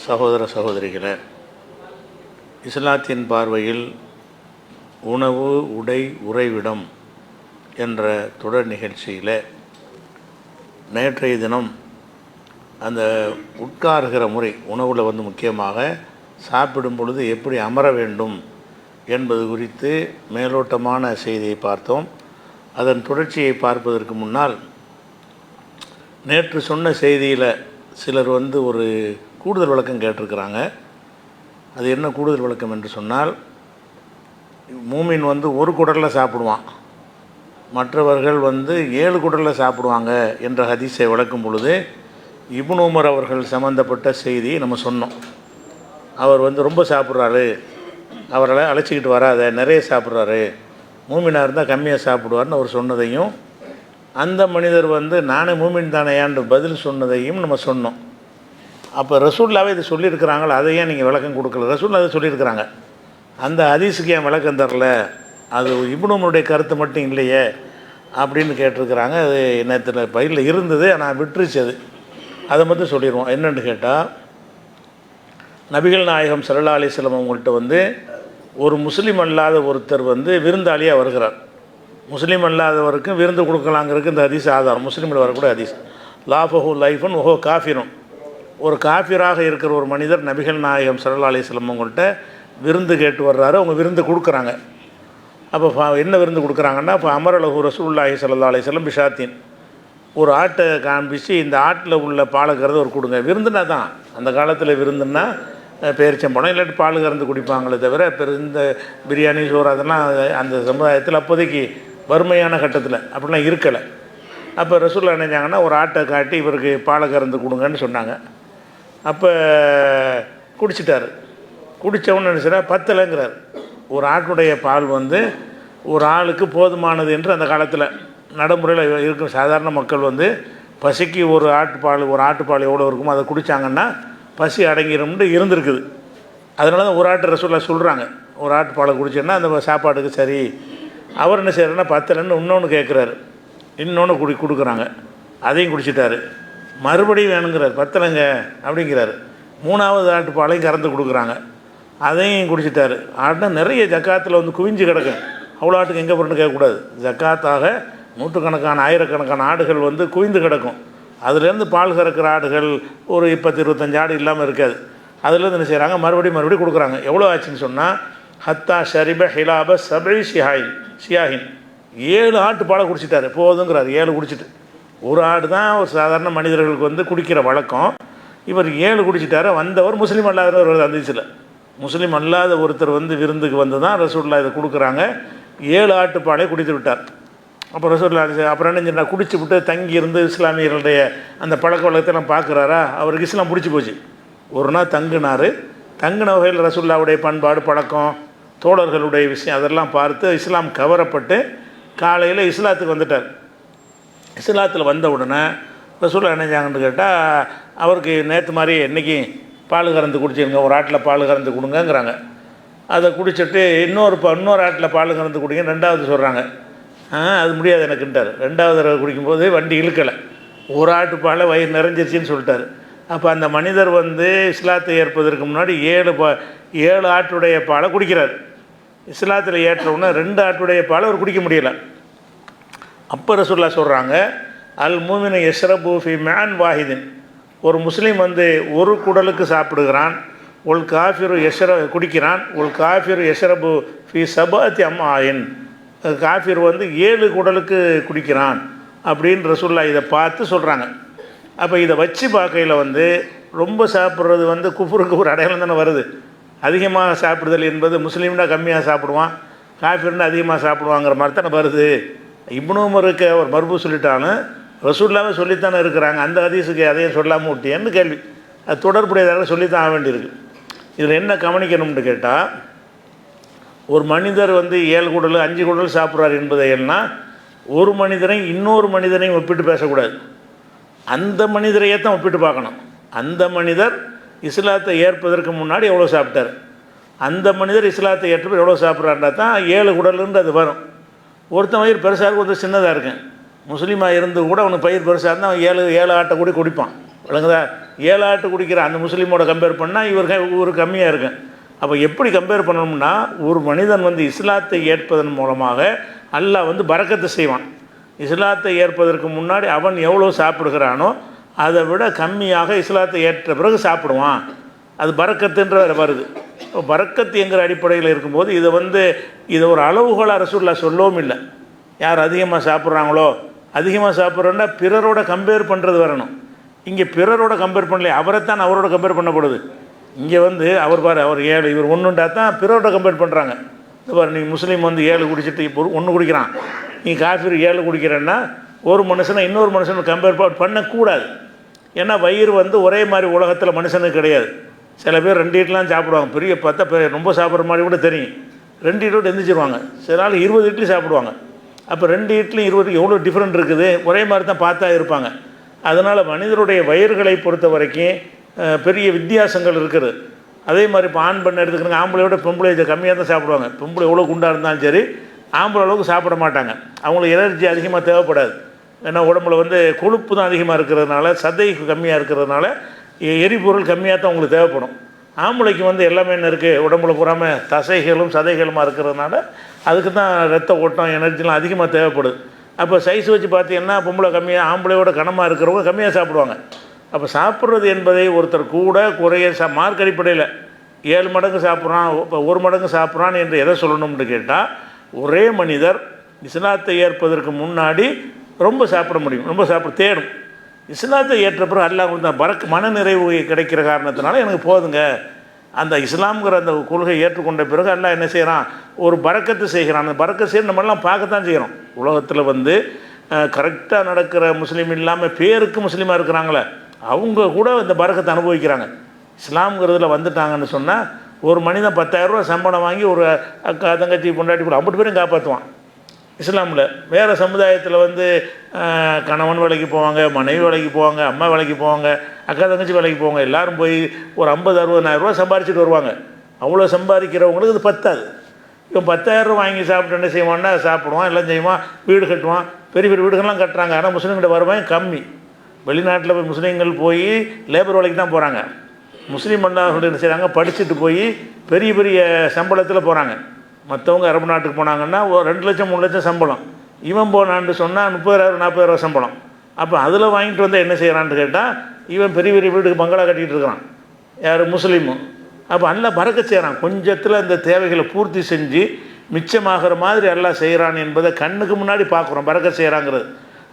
சகோதர சகோதரிகளே, இஸ்லாத்தின் பார்வையில் உணவு, உடை, உறைவிடம் என்ற தொடர் நிகழ்ச்சியில் நேற்றைய தினம் அந்த உட்காருகிற முறை, உணவில் முக்கியமாக சாப்பிடும் பொழுது எப்படி அமர வேண்டும் என்பது குறித்து மேலோட்டமான செய்தியை பார்த்தோம். அதன் தொடர்ச்சியை பார்ப்பதற்கு முன்னால் நேற்று சொன்ன செய்தியில் சிலர் ஒரு கூடுதல் விளக்கம் கேட்டிருக்கிறாங்க. அது என்ன கூடுதல் விளக்கம் என்று சொன்னால், மூமின் ஒரு குடலில் சாப்பிடுவான், மற்றவர்கள் 7 குடலில் சாப்பிடுவாங்க என்ற ஹதீஸை விளக்கும் பொழுது இப்னு உமர் அவர்கள் சம்மந்தப்பட்ட செய்தியை நம்ம சொன்னோம். அவர் ரொம்ப சாப்பிட்றாரு, அவரை அழைச்சிக்கிட்டு வராத, நிறைய சாப்பிட்றாரு, மூமினாக இருந்தால் கம்மியாக சாப்பிடுவார்னு அவர் சொன்னதையும், அந்த மனிதர் நானே மூமின் தானேயான்னு பதில் சொன்னதையும் நம்ம சொன்னோம். அப்போ ரசூல்லாவே இது சொல்லியிருக்கிறாங்களா, அதை ஏன் நீங்கள் விளக்கம் கொடுக்கல? ரசூல்லா அதை சொல்லியிருக்கிறாங்க, அந்த ஹதீஸுக்கு ஏன் விளக்கம் தரல? அது இப்னு உமருடைய கருத்து மட்டும் இல்லையே அப்படின்னு கேட்டிருக்கிறாங்க. அது நேற்று பயிரில் இருந்தது, ஆனால் விட்டுருச்சு. அதை மட்டும் சொல்லிடுவோம். என்னென்னு கேட்டால், நபிகள் நாயகம் ஸல்லல்லாஹு அலைஹி வஸல்லம் அவங்கள்ட்ட ஒரு முஸ்லீம் அல்லாத ஒருத்தர் விருந்தாளியாக வருகிறார். முஸ்லீம் அல்லாதவருக்கும் விருந்து கொடுக்கலாங்கிறதுக்கு இந்த ஹதீஸ் ஆதாரம். முஸ்லீமில் வரக்கூடிய ஹதீஸ், லாஃபஹு லைஃபுன் ஒஹோ காஃபிரும். ஒரு காஃபிராக இருக்கிற ஒரு மனிதர் நபிகள் நாயகம் ஸல்லல்லாஹு அலைஹி வஸல்லம் அவங்கள்ட்ட விருந்து கேட்டு வர்றாரு. அவங்க விருந்து கொடுக்குறாங்க. அப்போ என்ன விருந்து கொடுக்குறாங்கன்னா, இப்போ அமரலஹு ரசூலுல்லாஹி ஸல்லல்லாஹு அலைஹி வஸல்லம் பிஷாத்தின், ஒரு ஆட்டை காண்பிச்சு இந்த ஆட்டில் உள்ள பாலை கறந்து ஒரு கொடுங்க. விருந்துனா தான், அந்த காலத்தில் விருந்துன்னா பேரிச்சம்பழம் இல்லாட்டி பால் கறந்து குடிப்பாங்களே தவிர, இந்த பிரியாணி சோறு அதெல்லாம் அந்த சமுதாயத்தில் அப்போதைக்கு வறுமையான கட்டத்தில் அப்படிலாம் இருக்கலை. அப்போ ரசூலுல்லாஹ் நினைஞ்சாங்கன்னா, ஒரு ஆட்டை காட்டி இவருக்கு பாலை கறந்து கொடுங்கன்னு சொன்னாங்க. அப்போ குடிச்சிட்டார். குடித்தவொன்னு நினச்சிடா பத்தலைங்கிறார். ஒரு ஆட்டுடைய பால் ஒரு ஆளுக்கு போதுமானது என்று அந்த காலத்தில் நடைமுறையில் இருக்கும். சாதாரண மக்கள் பசிக்கு ஒரு ஆட்டுப்பால் எவ்வளோ இருக்குமோ அதை குடித்தாங்கன்னா பசி அடங்கிடும்னு இருந்திருக்குது. அதனால தான் ஒரு ஆட்டு ரசூலுல்லாஹ் சொல்கிறாங்க, ஒரு ஆட்டுப்பாலை குடிச்சோன்னா அந்த சாப்பாட்டுக்கு சரி. அவர் என்ன செய்கிறாருன்னா, பத்தலைன்னு இன்னொன்று கேட்குறாரு, இன்னொன்று கொடுக்குறாங்க. அதையும் குடிச்சிட்டாரு. மறுபடியும் வேணுங்கிறார், பத்தலைங்க அப்படிங்கிறாரு. 3வது ஆட்டுப்பாலையும் கறந்து கொடுக்குறாங்க, அதையும் குடிச்சிட்டாரு. ஆட்டுனா நிறைய ஜக்காத்தில் குவிஞ்சு கிடக்கும். அவ்வளோ ஆட்டுக்கு எங்கே போகிறன்னு கேட்கக்கூடாது. ஜக்காத்தாக நூற்றுக்கணக்கான ஆயிரக்கணக்கான ஆடுகள் குவிந்து கிடக்கும். அதுலேருந்து பால் கறக்கிற ஆடுகள் ஒரு 20-25 ஆடு இல்லாமல் இருக்காது. அதுலேருந்து என்ன செய்கிறாங்க, மறுபடியும் கொடுக்குறாங்க. எவ்வளோ ஆச்சுன்னு சொன்னால், ஹத்தா ஷரிப ஹிலாப சபை ஷியாஹின், 7 ஆட்டுப்பாலை குடிச்சிட்டாரு. போதுங்கிறார். 7 குடிச்சிட்டு, ஒரு ஆடு தான் ஒரு சாதாரண மனிதர்களுக்கு குடிக்கிற வழக்கம். இவர் 7 குடிச்சிட்டாரு. வந்தவர் முஸ்லீம் அல்லாதவர். அந்த முஸ்லீம் அல்லாத ஒருத்தர் விருந்துக்கு தான் ரசூலுல்லாஹ் இதை கொடுக்குறாங்க. 7 ஆட்டுப்பாலை குடித்து விட்டார். அப்போ ரசூலுல்லாஹ் அப்புறம் என்ன செஞ்சால், குடிச்சு விட்டு தங்கி இருந்து இஸ்லாமியர்களுடைய அந்த பழக்க வழக்கத்தெல்லாம் பார்க்குறாரா, அவருக்கு இஸ்லாம் பிடிச்சி போச்சு. ஒரு நாள் தங்கின வகையில் ரசூலுல்லாஹ்வுடைய பண்பாடு, பழக்கம், தோழர்களுடைய விஷயம் அதெல்லாம் பார்த்து இஸ்லாம் கவரப்பட்டு காலையில் இஸ்லாத்துக்கு வந்துட்டார். இஸ்லாத்தில் வந்த உடனே ரசூலுல்லாஹ் என்ன செஞ்சாங்கன்னு கேட்டால், அவருக்கு நேற்று மாதிரி இன்றைக்கி பால் கறந்து குடிச்சிருங்க, ஒரு ஆட்டில் பால் கறந்து கொடுங்கங்கிறாங்க. அதை குடிச்சிட்டு இன்னொரு ஆட்டில் பால் கறந்து குடிங்க 2வது சொல்கிறாங்க. அது முடியாது எனக்குன்ட்டார். 2வது தடவை குடிக்கும்போது வண்டி இழுக்கலை, ஒரு ஆட்டு பாலை வயிறு நிறைஞ்சிருச்சின்னு சொல்லிட்டார். அப்போ அந்த மனிதர் இஸ்லாத்தை ஏற்பதற்கு முன்னாடி 7 ஆட்டுடைய பாலை குடிக்கிறார். இஸ்லாத்தில் ஏற்றவுடனே 2 ஆட்டுடைய பாலை அவர் குடிக்க முடியலை. அப்போ ரசூலுல்லாஹ் சொல்கிறாங்க, அல் மூமினு யஷ்ரபு ஃபி மேன் வாஹிதின், ஒரு முஸ்லீம் ஒரு குடலுக்கு சாப்பிடுகிறான், உல் காஃபிரு குடிக்கிறான், உல் காஃபிரு யஷ்ரபு ஃபி சபாத்தி அம்மாயின், காஃபிர் 7 குடலுக்கு குடிக்கிறான் அப்படின்னு ரசூலுல்லாஹ் இதை பார்த்து சொல்கிறாங்க. அப்போ இதை வச்சு பார்க்கையில் ரொம்ப சாப்பிட்றது குஃப்ருக்கு ஒரு அடையாளம் தானே வருது. அதிகமாக சாப்பிடுதல் என்பது முஸ்லீம்னா கம்மியாக சாப்பிடுவான், காஃபிர்னா அதிகமாக சாப்பிடுவாங்கிற மாதிரி தானே வருது. இப்னு உமருக்கு அவர் மர்பு சொல்லிட்டாலும் ரசூலுல்லாஹ் சொல்லித்தானே இருக்கிறாங்க. அந்த ஹதீஸுக்கு அதையும் சொல்லாமல் விட்டியன்னு கேள்வி. அது தொடர்புடையதாக சொல்லித்தான் ஆக வேண்டியிருக்கு. இதில் என்ன கவனிக்கணும்னு கேட்டால், ஒரு மனிதர் 7 குடல் 5 குடல் சாப்பிட்றாரு என்பதையெல்லாம் ஒரு மனிதரை இன்னொரு மனிதனையும் ஒப்பிட்டு பேசக்கூடாது. அந்த மனிதரையே தான் ஒப்பிட்டு பார்க்கணும். அந்த மனிதர் இஸ்லாத்தை ஏற்பதற்கு முன்னாடி எவ்வளோ சாப்பிட்டார், அந்த மனிதர் இஸ்லாத்தை ஏற்றப்போ எவ்வளோ சாப்பிட்றாருன்றா தான் 7 குடலுன்னு அது வரும். ஒருத்தன் வயிறு பெருசாக இருக்கும், சின்னதாக இருக்கும். முஸ்லீமாக இருந்து கூட அவனுக்கு பயிர் பெருசாக இருந்தால் அவன் 7 ஆட்டை கூட குடிப்பான். விளங்குதா? 7 ஆட்டு குடிக்கிற அந்த முஸ்லீமோட கம்பேர் பண்ணால் இவர் கம்மியாக இருக்கும். அப்போ எப்படி கம்பேர் பண்ணணும்னா, ஒரு மனிதன் வந்து இஸ்லாத்தை ஏற்பதன் மூலமாக அல்லாஹ் வந்து பரக்கத்து செய்வான். இஸ்லாத்தை ஏற்பதற்கு முன்னாடி அவன் எவ்வளோ சாப்பிடுகிறானோ அதை விட கம்மியாக இஸ்லாத்தை ஏற்ற பிறகு சாப்பிடுவான். அது பரக்கத்துன்ற வருது. இப்போ பரக்கத்து என்கிற அடிப்படையில் இருக்கும்போது இதை ஒரு அளவுகோலாக ரசூலுல்லாஹ் சொல்லவும் இல்லை. யார் அதிகமாக சாப்பிட்றாங்களோ, அதிகமாக சாப்பிட்றோன்னா பிறரோட கம்பேர் பண்ணுறது வரணும். இங்கே பிறரோட கம்பேர் பண்ணல, அவரைத்தான் அவரோட கம்பேர் பண்ணப்படுது. இங்கே அவர் பாரு, அவர் 7 இவர் 1ன்றா தான் பிறரோட கம்பேர் பண்ணுறாங்க. இது பாரு, நீ முஸ்லீம் 7 குடிச்சிட்டு இப்போ 1 குடிக்கிறான், நீ காஃபிர் 7 குடிக்கிறேன்னா ஒரு மனுஷனை இன்னொரு மனுஷனை கம்பேர் பண்ணக்கூடாது. ஏன்னா வயிறு ஒரே மாதிரி உலகத்தில் மனுஷனுக்கு கிடையாது. சில பேர் 2 இட்லாம் சாப்பிடுவாங்க, பெரிய 10 பேர் ரொம்ப சாப்பிட்ற மாதிரி கூட தெரியும். 2 இட்லி எந்திரிச்சிருவாங்க. சில நாள் 20 இட்லி சாப்பிடுவாங்க. அப்போ 2 இட்லி 20 எவ்வளோ டிஃப்ரெண்ட் இருக்குது, ஒரே மாதிரி தான் பார்த்தா இருப்பாங்க. அதனால் மனிதருடைய வயிறுகளை பொறுத்த வரைக்கும் பெரிய வித்தியாசங்கள் இருக்குது. அதே மாதிரி இப்போ ஆண் பெண் எடுத்துக்கிறோங்க, ஆம்பளையோட பொம்பளை கம்மியாக தான் சாப்பிடுவாங்க. பொம்பளை எவ்வளோ குண்டாக இருந்தாலும் சரி, ஆம்பளை அளவுக்கு சாப்பிட மாட்டாங்க. அவங்களுக்கு எனர்ஜி அதிகமாக தேவைப்படாது. ஏன்னா உடம்புல கொழுப்பு தான் அதிகமாக இருக்கிறதுனால, சதை கம்மியாக இருக்கிறதுனால எரிபொருள் கம்மியாக தான் உங்களுக்கு தேவைப்படும். ஆம்பளைக்கு எல்லாமே என்ன இருக்குது, உடம்புல பூராமல் தசைகளும் சதைகளுமாக இருக்கிறதுனால அதுக்கு தான் ரத்த ஓட்டம் எனர்ஜிலாம் அதிகமாக தேவைப்படுது. அப்போ சைஸ் வச்சு பார்த்தீங்கன்னா பொம்பளை கம்மியாக, ஆம்பளையோட கனமாக இருக்கிறவங்க கம்மியாக சாப்பிடுவாங்க. அப்போ சாப்பிட்றது என்பதை ஒருத்தர் கூட குறைய மார்க் அடிப்படையில் 7 மடங்கு சாப்பிட்றான், இப்போ 1 மடங்கு சாப்பிட்றான் என்று எதை சொல்லணும்னு கேட்டால், ஒரே மனிதர் இஸ்லாத்தை ஏற்பதற்கு முன்னாடி ரொம்ப சாப்பிட முடியும், ரொம்ப சாப்பிட தேடும். இஸ்லாத்தை ஏற்ற பிறகு அல்லாஹ் கொடுத்த மன நிறைவு கிடைக்கிற காரணத்தினால எனக்கு போதுங்க, அந்த இஸ்லாம்ங்கிற அந்த கொள்கை ஏற்றுக்கொண்ட பிறகு அல்லாஹ் என்ன செய்கிறான், ஒரு பரக்கத்து செய்கிறான். அந்த பரக்கத்து செய்ய நம்மளாம் பார்க்கத்தான் செய்கிறோம். உலகத்தில் கரெக்டாக நடக்கிற முஸ்லீம் இல்லாமல் பேருக்கு முஸ்லீமாக இருக்கிறாங்களே, அவங்க கூட இந்த பரக்கத்தை அனுபவிக்கிறாங்க. இஸ்லாம்ங்கிறதுல வந்துட்டாங்கன்னு சொன்னால் ஒரு மனிதன் 10,000 ரூபா சம்பளம் வாங்கி ஒரு அக்கா தங்கச்சி பொண்டாட்டி கூட 50 பேரும் காப்பாற்றுவான். இஸ்லாமில் வேறு சமுதாயத்தில் கணவன் வேலைக்கு போவாங்க, மனைவி வேலைக்கு போவாங்க, அம்மா வேலைக்கு போவாங்க, அக்கா தங்கச்சி வேலைக்கு போவாங்க. எல்லோரும் போய் ஒரு 50,000-60,000 ரூபா சம்பாரிச்சிட்டு வருவாங்க. அவ்வளோ சம்பாதிக்கிறவங்களுக்கு இது பத்தாது. இவன் 10,000 ரூபா வாங்கி சாப்பிட்டு என்ன செய்வான்னா, சாப்பிடுவான், எல்லாம் செய்வான், வீடு கட்டுவான். பெரிய பெரிய வீடுகள்லாம் கட்டுறாங்க. ஆனால் முஸ்லீம்கிட்ட வருவாங்க கம்மி. வெளிநாட்டில் போய் முஸ்லீம்கள் போய் லேபர் வேலைக்கு தான் போகிறாங்க. முஸ்லீம் அல்லாஹர்கள் என்ன செய்கிறாங்க, படிச்சுட்டு போய் பெரிய பெரிய சம்பளத்தில் போகிறாங்க. மற்றவங்க அரபு நாட்டுக்கு போனாங்கன்னா ஒரு 2 லட்சம் 3 லட்சம் சம்பளம். இவன் போனான்னு சொன்னால் 30,000 40,000 சம்பளம். அப்போ அதில் வாங்கிட்டு வந்தால் என்ன செய்கிறான்னு கேட்டால், இவன் பெரிய பெரிய வீட்டுக்கு பங்களா கட்டிகிட்டு இருக்கிறான். யார், முஸ்லீமும். அப்போ அல்லாஹ் பரக்கத் செய்கிறான். கொஞ்சத்தில் இந்த தேவைகளை பூர்த்தி செஞ்சு மிச்சமாகிற மாதிரி அல்லாஹ் செய்கிறான் என்பதை கண்ணுக்கு முன்னாடி பார்க்குறோம். பரக்கத் செய்கிறாங்கிறது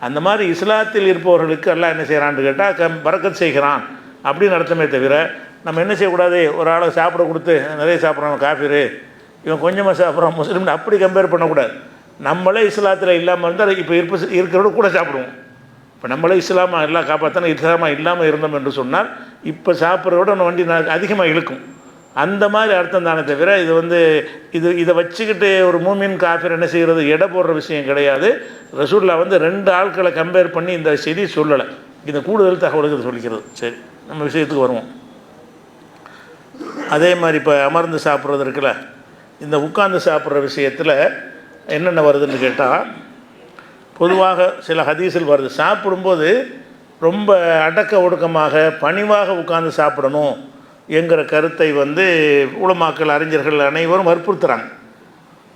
அந்த மாதிரி இஸ்லாத்தில் இருப்பவர்களுக்கு அல்லாஹ் என்ன செய்கிறான்னு கேட்டால் பரக்கத் செய்கிறான் அப்படின்னு அர்த்தமே தவிர, நம்ம என்ன செய்யக்கூடாது, ஒரு ஆளை சாப்பிட கொடுத்து நிறைய சாப்பிட்றான் காஃபிரு, இவன் கொஞ்சமாக சாப்பிட்றான் முஸ்லீம்னு அப்படி கம்பேர் பண்ணக்கூடாது. நம்மளே இஸ்லாத்தில் இல்லாமல் இருந்தால் இப்போ இருக்கிறவங்க கூட சாப்பிடுவோம். இப்போ நம்மளே இஸ்லாமாக எல்லாம் காப்பாற்றினா இஸ்லாமாக இல்லாமல் இருந்தோம் என்று சொன்னால் இப்போ சாப்பிட்றதோட நம்ம வண்டி அதிகமாக இழுக்கும். அந்த மாதிரி அர்த்தம் தானே தவிர இதை வச்சுக்கிட்டு ஒரு மூமின் காஃபிர் என்ன செய்கிறது, எடை போடுற விஷயம் கிடையாது. ரசூலுல்லாஹ் 2 ஆட்களை கம்பேர் பண்ணி இந்த செய்தி சொல்லலை. இந்த கூடுதல் தகவலுக்கு சொல்லிக்கிறது. சரி, நம்ம விஷயத்துக்கு வருவோம். அதே மாதிரி இப்போ அமர்ந்து சாப்பிட்றது இருக்குல்ல, இந்த உட்கார்ந்து சாப்பிட்ற விஷயத்தில் என்னென்ன வருதுன்னு கேட்டால், பொதுவாக சில ஹதீஸில் வருது, சாப்பிடும்போது ரொம்ப அடக்க ஒடுக்கமாக பணிவாக உட்கார்ந்து சாப்பிடணும் என்கிற கருத்தை உலமாக்கள் அறிஞர்கள் அனைவரும் வற்புறுத்துகிறாங்க.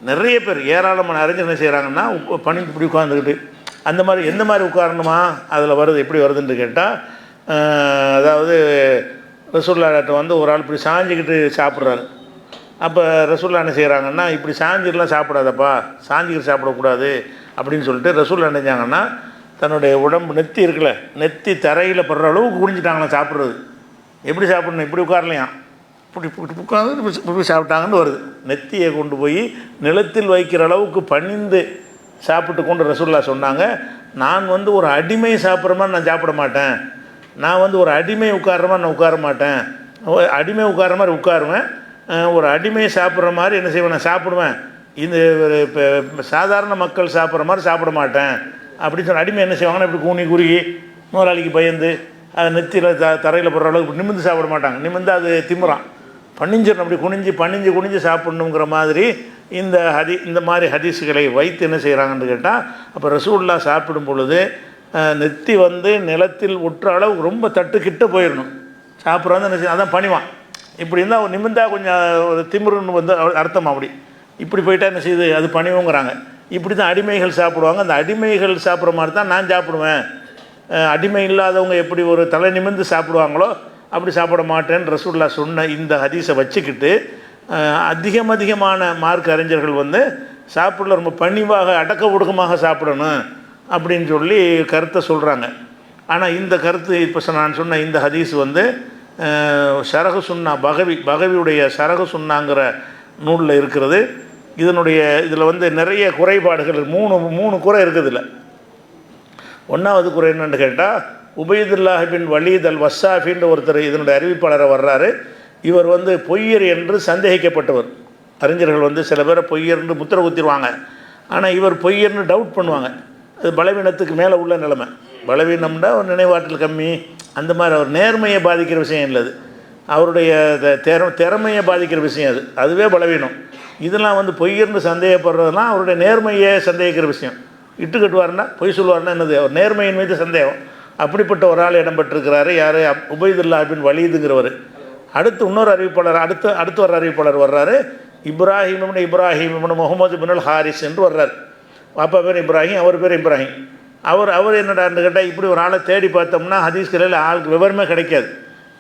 நிறைய பேர் ஏராளமான அறிஞர் என்ன செய்கிறாங்கன்னா, பணி இப்படி உட்காந்துக்கிட்டு அந்த மாதிரி எந்த மாதிரி உட்காரணுமா அதில் வருது. எப்படி வருதுன்னு கேட்டால், அதாவது ரசூலுல்லாஹ்ட்ட ஒரு ஆள் இப்படி சாஞ்சிக்கிட்டு சாப்பிட்றாரு. அப்போ ரசூலுல்லாஹ் என்ன செய்கிறாங்கன்னா, இப்படி சாஞ்சிக்கலாம் சாப்பிடாதப்பா, சாஞ்சிக்கிட்டு சாப்பிடக்கூடாது அப்படின்னு சொல்லிட்டு ரசூலுல்லாஹ் என்ன செஞ்சாங்கன்னா, தன்னுடைய உடம்பு நெத்தி இருக்குல்ல, நெத்தி தரையில் படுற அளவுக்கு குடிஞ்சிட்டாங்களா சாப்பிட்றது. எப்படி சாப்பிடணும், இப்படி உட்காரலையாம், இப்படி உட்காந்து இப்படி சாப்பிட்டாங்கன்னு வருது. நெத்தியை கொண்டு போய் நிலத்தில் வைக்கிற அளவுக்கு பணிந்து சாப்பிட்டு கொண்டு ரசூலுல்லாஹ் சொன்னாங்க, நான் ஒரு அடிமை சாப்பிட்ற மாதிரி நான் சாப்பிட மாட்டேன், நான் ஒரு அடிமை உட்கார்ற மாதிரி நான் உட்கார மாட்டேன், அடிமை உட்கார்ற மாதிரி உட்காருவேன், ஒரு அடிமை சாப்பிட்ற மாதிரி என்ன செய்வேன் நான் சாப்பிடுவேன், இந்த இப்போ சாதாரண மக்கள் சாப்பிட்ற மாதிரி சாப்பிட மாட்டேன் அப்படின்னு சொன்ன. அடிமை என்ன செய்வாங்கன்னா, இப்படி கூனி குறுகி முதலாளிக்கு பயந்து அது நெத்தியில் தரையில் போடுற அளவுக்கு நிமிர்ந்து சாப்பிட மாட்டாங்க. நிமிர்ந்து அது திமுறான், பணிஞ்சிடணும், அப்படி குனிஞ்சு சாப்பிட்ணுங்கிற மாதிரி இந்த மாதிரி ஹதீஸுகளை வைத்து என்ன செய்கிறாங்கன்னு கேட்டால், அப்போ ரசூலுல்லாஹ் சாப்பிடும் பொழுது நெத்தி நிலத்தில் ஒட்டுற அளவுக்கு ரொம்ப தட்டுக்கிட்ட போயிடணும். சாப்பிட்றாங்க என்ன செய்ய, அதான் பணிவான். இப்படி இருந்தால் ஒரு நிமிந்தா கொஞ்சம் ஒரு திமிருன்னு வந்து அர்த்தம். அப்படி இப்படி போயிட்டா என்ன செய்யுது, அது பணிவுங்கிறாங்க. இப்படி தான் அடிமைகள் சாப்பிடுவாங்க. அந்த அடிமைகள் சாப்பிட்ற மாதிரி தான் நான் சாப்பிடுவேன். அடிமை இல்லாதவங்க எப்படி ஒரு தலை நிமிர்ந்து சாப்பிடுவாங்களோ அப்படி சாப்பிட மாட்டேன்னு ரசூலுல்லாஹ் சொன்ன இந்த ஹதீஸை வச்சுக்கிட்டு அதிகமான மார்க் அறிஞர்கள் வந்து சாப்பிடல ரொம்ப பணிவாக அடக்க ஒடுக்கமாக சாப்பிடணும் அப்படின்னு சொல்லி கருத்தை சொல்கிறாங்க. ஆனால் இந்த கருத்து இப்போ நான் சொன்ன இந்த ஹதீஸ் வந்து ஷரஹு சுன்னா பகவியுடைய ஷரஹு சுன்னாங்கிற நூலில் இருக்கிறது. இதில் வந்து நிறைய குறைபாடுகள் மூணு குறை இருக்குது. இல்லை, ஒன்றாவது குறை என்னென்னு கேட்டால், உபைதுல்லாஹ் பின் வலீத் அல் வஸ்ஸாஃபின்ற ஒருத்தர் இதனுடைய அறிவிப்பாளரை வர்றாரு. இவர் வந்து பொய்யர் என்று சந்தேகிக்கப்பட்டவர். அறிஞர்கள் வந்து சில பேரை பொய்யர்னு முத்திர குத்திடுவாங்க, ஆனால் இவர் பொய்யர்னு டவுட் பண்ணுவாங்க. அது பலவீனத்துக்கு மேலே உள்ள நிலைமை. பலவீனம்னா ஒரு நினைவாற்றல் கம்மி, அந்த மாதிரி அவர் நேர்மையை பாதிக்கிற விஷயம் இல்லை. அது அவருடைய திறமையை பாதிக்கிற விஷயம். அதுவே பலவீனம். இதெல்லாம் வந்து பொய்யர்னு சந்தேகப்படுறதுலாம் அவருடைய நேர்மையை சந்தேகிக்கிற விஷயம். இட்டு கட்டுவார்னா பொய் சொல்லுவார்னா என்னது, அவர் நேர்மையின் மீது சந்தேகம். அப்படிப்பட்ட ஒரு ஆள் இடம்பெற்றிருக்கிறாரு. யார்? உபைதுல்லாஹ் பின் வலீதுங்கிறவர். அடுத்து இன்னொரு அறிவிப்பாளர் அடுத்து வர்ற அறிவிப்பாளர் வர்றாரு. இப்ராஹிம் முகமது பின் ஹாரிஸ் என்று வர்றார். அப்பா பேர் இப்ராஹிம், அவர் பேர் இப்ராஹிம். அவர் என்னடான்னு கேட்டால், இப்படி ஒரு ஆளை தேடி பார்த்தோம்னா ஹதீஸ்களில் ஆளுக்கு விவரமே கிடைக்காது.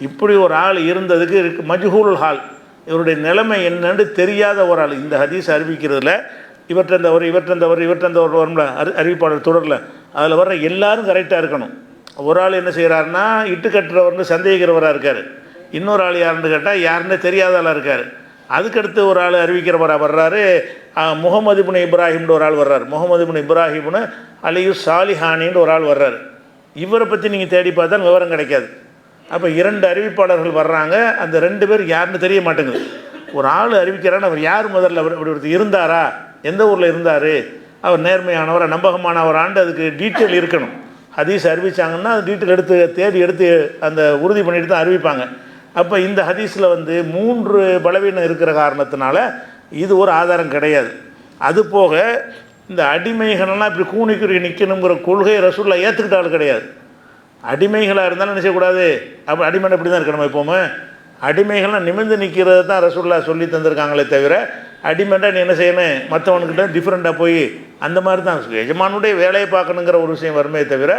இப்படி ஒரு ஆள் இருந்ததுக்கு மஜ்ஹூல் ஹால், இவருடைய நிலைமை என்னன்னு தெரியாத ஒரு ஆள் இந்த ஹதீஸ் அறிவிக்கிறதுல இவற்றந்தவர் வரும்ல அறிவிப்பாளர் தொடரில், அதில் வர்ற எல்லாரும் கரெக்டாக இருக்கணும். ஒரு ஆள் என்ன செய்கிறாருன்னா இட்டு கட்டுறவர்னு சந்தேகிக்கிறவராக இருக்கார். இன்னொரு ஆள் யாருன்னு கேட்டால் யாருன்னே தெரியாத ஆளாக இருக்கார். அதுக்கடுத்து ஒரு ஆள் அறிவிக்கிறவராக வர்றாரு. முகமது பின் இப்ராஹிம்னு ஒரு ஆள் வர்றார். முகமது பின் இப்ராஹிம்னு அலியு சாலிஹானின்னு ஒரு ஆள் வர்றார். இவரை பற்றி நீங்கள் தேடி பார்த்தா விவரம் கிடைக்காது. அப்போ 2 அறிவிப்பாளர்கள் வர்றாங்க. அந்த 2 பேர் யாருன்னு தெரிய மாட்டேங்குது. ஒரு ஆள் அறிவிக்கிறான்னு அவர் யார் முதல்ல அப்படி ஒருத்தர் இருந்தாரா, எந்த ஊரில் இருந்தார், அவர் நேர்மையானவரா நம்பகமானவராண்டு அதுக்கு டீட்டெயில் இருக்கணும். ஹதீஸ் அறிவித்தாங்கன்னா அது டீட்டெயில் தேடி எடுத்து அந்த உறுதி பண்ணிட்டு தான் அறிவிப்பாங்க. அப்போ இந்த ஹதீஸில் வந்து 3 பலவீனம் இருக்கிற காரணத்தினால இது ஒரு ஆதாரம் கிடையாது. அதுபோக இந்த அடிமைகளெல்லாம் இப்படி கூணிக்குறி நிற்கணுங்கிற கொள்கை ரசூலுல்லாஹ் ஏற்றுக்கிட்டாலும் கிடையாது. அடிமைகளாக இருந்தாலும் என்ன செய்யக்கூடாது, அப்போ அடிமைன்னு இப்படி தான் இருக்கணும். எப்போவுமே அடிமைகள்லாம் நிமிர்ந்து நிற்கிறது தான் ரசூலுல்லாஹ் சொல்லி தந்திருக்காங்களே தவிர, அடிமைண்டா நீ என்ன செய்யணும், மற்றவனுக்கிட்ட டிஃப்ரெண்ட்டாக போய் அந்த மாதிரி தான் எஜமானுடைய வேலையை பார்க்கணுங்கிற ஒரு விஷயம் வருமே தவிர,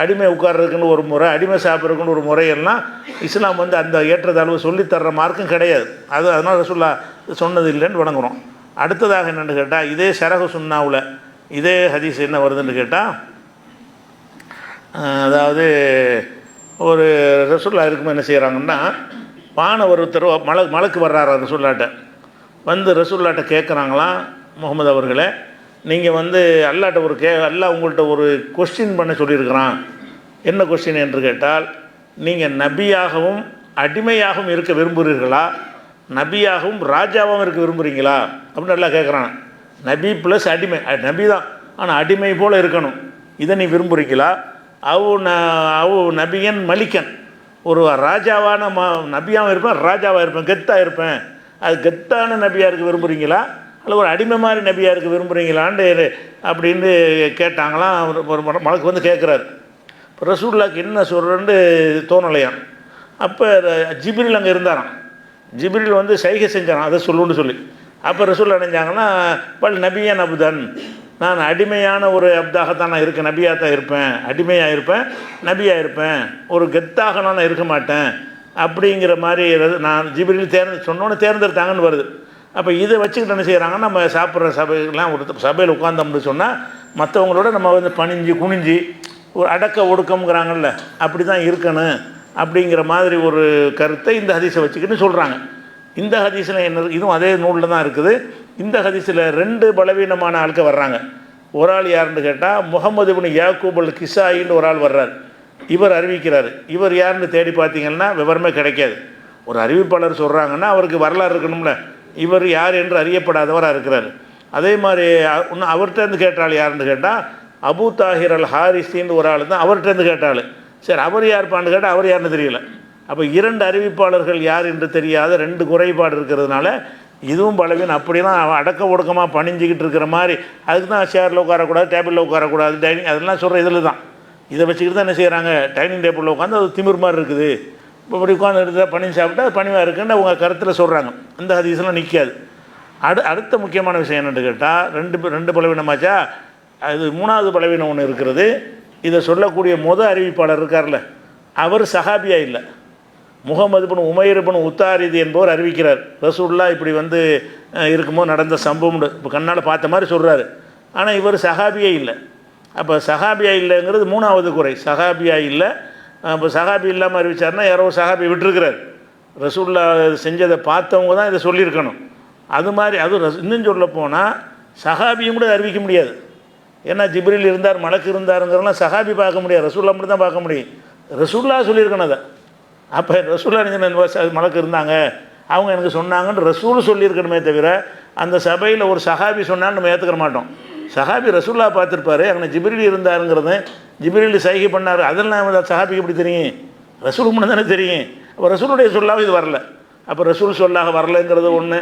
அடிமை உட்கார்றதுக்குன்னு ஒரு முறை, அடிமை சாப்பிட்றதுக்குன்னு ஒரு முறையெல்லாம் இஸ்லாம் வந்து அந்த ஏற்றத்தாழ்வு சொல்லித்தர்ற மார்க்கும் கிடையாது. அதனால் ரசூலுல்லாஹ் சொன்னது இல்லைன்னு வணங்குறோம். அடுத்ததாக என்னென்னு கேட்டால், இதே ஷரஹு சுன்னாவில் இதே ஹதீஸ் என்ன வருதுன்னு கேட்டால், அதாவது ஒரு ரசூலுல்லாஹ் இருக்கும்போது என்ன செய்கிறாங்கன்னா, ஒருத்தர் மலக்கு வர்றாரா ரசூலுல்லாஹ்ட்ட வந்து ரசூலுல்லாஹ்ட்ட கேட்குறாங்களாம், முகமது அவர்களே, நீங்கள் வந்து அல்லாஹ்ட்ட அல்லாஹ் உங்கள்கிட்ட ஒரு கொஸ்டின் பண்ண சொல்லியிருக்கிறான். என்ன கொஸ்டின் என்று கேட்டால், நீங்கள் நபியாகவும் அடிமையாகவும் இருக்க விரும்புகிறீர்களா, நபியாகவும் ராஜாவாகவும் இருக்க விரும்புகிறீங்களா அப்படின்னு நல்லா கேட்குறான். நபி ப்ளஸ் அடிமை, நபி தான் ஆனால் அடிமை போல் இருக்கணும், இதை நீ விரும்புகிறீங்களா? அவு நபியன் மலிக்கன், ஒரு ராஜாவான நபியாகவும் இருப்பேன், ராஜாவாக இருப்பேன், கெத்தாக இருப்பேன், அது கெத்தான நபியாக இருக்க விரும்புகிறீங்களா, அல்ல ஒரு அடிமை மாதிரி நபியாக இருக்க விரும்புகிறீங்களான்னு அப்படின்னு கேட்டாங்களாம். ஒரு மலக்கு வந்து கேட்குறாரு. இப்போ ரசூலுல்லாஹ்க்கு என்ன சொல்கிறேன்னு தோணலையாம். அப்போ ஜிப்ரீல் அங்கே இருந்தாராம். ஜிப்ரீல் வந்து சைகை செஞ்சாராம் அதை சொல்லுன்னு சொல்லி. அப்போ ரசூலுல்லாஹ் நினைஞ்சாங்கன்னா, பல் நபியன் அப்தன், நான் அடிமையான ஒரு அப்தாகத்தான் நான் இருக்கேன், நபியாக தான் இருப்பேன், அடிமையாக இருப்பேன், நபியாக இருப்பேன், ஒரு கெத்தாக நான் இருக்க மாட்டேன் அப்படிங்கிற மாதிரி நான் ஜிப்ரீல் சொன்னோன்னு தேர்ந்தெடுத்தாங்கன்னு வருது. அப்போ இதை வச்சுக்கிட்டு என்ன செய்கிறாங்கன்னா, நம்ம சாப்பிட்ற சபைகள்லாம் ஒரு சபையில் உட்காந்தோம்னு சொன்னால் மற்றவங்களோட நம்ம வந்து பணிஞ்சு குனிஞ்சு ஒரு அடக்க ஒடுக்கம்ங்கிறாங்கல்ல, அப்படி தான் இருக்கணும் அப்படிங்கிற மாதிரி ஒரு கருத்தை இந்த ஹதீஸை வச்சுக்கிட்டு சொல்கிறாங்க. இந்த ஹதீஸில் என்ன, இதுவும் அதே நூலில் தான் இருக்குது. இந்த ஹதீஸில் 2 பலவீனமான ஆட்கள் வர்றாங்க. ஒரு ஆள் யாருன்னு கேட்டால், முகமது இப்னு யாக்கூப் அல் கிசாயின்னு ஒரு ஆள் வர்றார். இவர் அறிவிக்கிறார். இவர் யாருன்னு தேடி பார்த்தீங்கன்னா விவரமே கிடைக்காது. ஒரு அறிவிப்பாளர் சொல்கிறாங்கன்னா அவருக்கு வரலாறு இருக்கணும்ல, இவர் யார் என்று அறியப்படாதவராக இருக்கிறார். அதே மாதிரி இன்னும் அவர்கிட்டருந்து கேட்டாள் யாருன்னு கேட்டால், அபு தாஹிர் அல் ஹாரிஸின்னு ஒரு ஆள் தான் அவர்கிட்டருந்து கேட்டாள். சரி, அவர் யார்ப்பான்னு கேட்டால் அவர் யாருன்னு தெரியல. அப்போ 2 அறிவிப்பாளர்கள் யார் என்று தெரியாத 2 குறைபாடு இருக்கிறதுனால இதுவும் பலவீனம். அப்படிலாம் அடக்க ஒடுக்கமாக பணிஞ்சிக்கிட்டு இருக்கிற மாதிரி, அதுக்கு தான் சேரில் உட்காரக்கூடாது, டேபிளில் உட்காரக்கூடாது, டைனிங் அதெல்லாம் சொல்கிற இதில் தான். இதை வச்சுக்கிட்டு தான் என்ன செய்கிறாங்க, டைனிங் டேபிளில் உட்காந்து அது திமிர் மாதிரி இருக்குது, இப்போ இப்படி உட்காந்து எடுத்தால் பனி சாப்பிட்டா அது பனிவாக இருக்குன்னு அவங்க கருத்தில் சொல்கிறாங்க. அந்த ஹதீஸ்லாம் நிற்காது. அடுத்த முக்கியமான விஷயம் என்னென்னு கேட்டால், ரெண்டு பலவீனமாச்சா, அது மூணாவது பலவீனம் ஒன்று இருக்கிறது. இதை சொல்லக்கூடிய அறிவிப்பாளர் இருக்கார்ல, அவர் சஹாபியா இல்லை. முகமது பின் உமைர் பின் உத்தாரிது என்பவர் அறிவிக்கிறார். ரசூலுல்லாஹ் இப்படி வந்து இருக்கும்போது நடந்த சம்பவம் இப்போ கண்ணால் பார்த்த மாதிரி சொல்கிறாரு. ஆனால் இவர் சஹாபியே இல்லை. அப்போ சஹாபியா இல்லைங்கிறது மூணாவது குறை. சஹாபியா இல்லை. இப்போ சஹாபி இல்லாமல் அறிவிச்சார்னா யாரோ சஹாபி விட்டுருக்கிறார். ரசூலுல்லாஹ் செஞ்சதை பார்த்தவங்க தான் இதை சொல்லியிருக்கணும். அது மாதிரி அது இன்னும் சொல்ல போனால் சஹாபியும் கூட அறிவிக்க முடியாது. ஏன்னா ஜிப்ரீல் இருந்தார், மலக்கு இருந்தாருங்கிறலாம் சஹாபி பார்க்க முடியாது, ரசூலுல்லாஹ் மட்டும் தான் பார்க்க முடியும். ரசூலுல்லாஹ் சொல்லியிருக்கணும் அதை. அப்போ ரசூலுல்லாஹ் மலக்கு இருந்தாங்க, அவங்க எனக்கு சொன்னாங்கன்னு ரசூல் சொல்லியிருக்கணுமே தவிர அந்த சபையில் ஒரு சஹாபி சொன்னான்னு நம்ம ஏற்றுக்க மாட்டோம். சஹாபி ரசூலுல்லாஹ் பார்த்துருப்பாரு, அங்கே ஜிப்ரீல் இருந்தாருங்கிறது, ஜிப்ரீல் சைகை பண்ணார், அதெல்லாம் சஹாபிக்கு எப்படி தெரியும்? ரசூலுக்கு மட்டும் தானே தெரியும். அப்போ ரசூலுடைய சொல்லாக இது வரல. அப்போ ரசூல் சொல்லாக வரலைங்கிறது ஒன்று,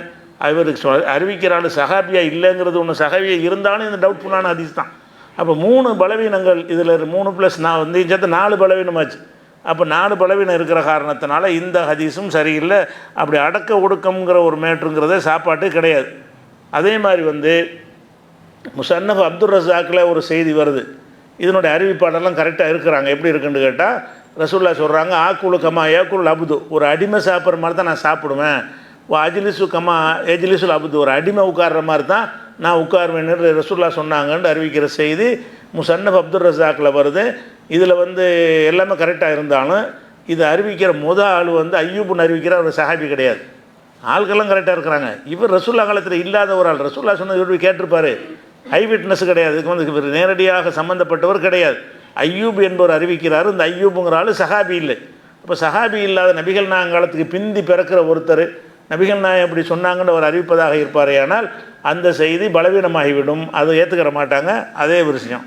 இவருக்கு அறிவிக்கிறாள் சஹாபியா இல்லைங்கிறது ஒன்று, சஹாபியா இருந்தாலும் இந்த டவுட்ஃபுல்லான ஹதீஸ் தான். அப்போ 3 பலவீனங்கள் இதில் 3 + நான் வந்து சேர்த்து 4 பலவீனமாச்சு. அப்போ 4 பலவீனம் இருக்கிற காரணத்தினால இந்த ஹதீஸும் சரியில்லை. அப்படி அடக்க ஒடுக்கம்ங்கிற ஒரு மேட்ருங்கிறதே சாப்பாட்டு கிடையாது. அதே மாதிரி வந்து முஸன்னஃப் அப்துர் ரஸாக்கில் ஒரு செய்தி வருது. இதனுடைய அறிவிப்பாளர்லாம் கரெக்டாக இருக்கிறாங்க. எப்படி இருக்குன்னு கேட்டால், ரசூலுல்லாஹ் சொல்கிறாங்க, ஆக்குலு கமா ஏக்குல் அபுது, ஒரு அடிமை சாப்பிட்ற மாதிரி தான் நான் சாப்பிடுவேன். அஜ்லிசு கமா எஜ்லிசுல் அபுது, ஒரு அடிமை உட்கார்ற மாதிரி தான் நான் உட்காருவேன்னு ரசூலுல்லாஹ் சொன்னாங்கன்னு அறிவிக்கிற செய்தி முஸன்னஃப் அப்துர் ரஸாக்கில் வருது. இதில் வந்து எல்லாமே கரெக்டாக இருந்தாலும் இதை அறிவிக்கிற ஆள் வந்து ஐயூப்னு அறிவிக்கிற ஒரு சஹாபி கிடையாது. ஆள்கள்லாம் கரெக்டாக இருக்கிறாங்க. இவர் ரசூலுல்லாஹ் காலத்தில் இல்லாத ஒரு ஆள். ரசூலுல்லாஹ் சொன்னது இவர் கேட்டிருப்பார். ஐ விட்னஸ் கிடையாது. இதுக்கு வந்து இவர் நேரடியாக சம்மந்தப்பட்டவர் கிடையாது. ஐயூப் என்பவர் அறிவிக்கிறார். இந்த ஐயூப்புங்கிற ஆள் சஹாபி இல்லை. இப்போ சஹாபி இல்லாத நபிகள் நாயகம் காலத்துக்கு பிந்தி பிறக்கிற ஒருத்தர் நபிகள் நாயகம் இப்படி சொன்னாங்கன்னு அவர் அறிவிப்பதாக இருப்பாரே, ஆனால் அந்த செய்தி பலவீனமாகிவிடும். அதை ஏற்றுக்கிற மாட்டாங்க. அதே விஷயம்.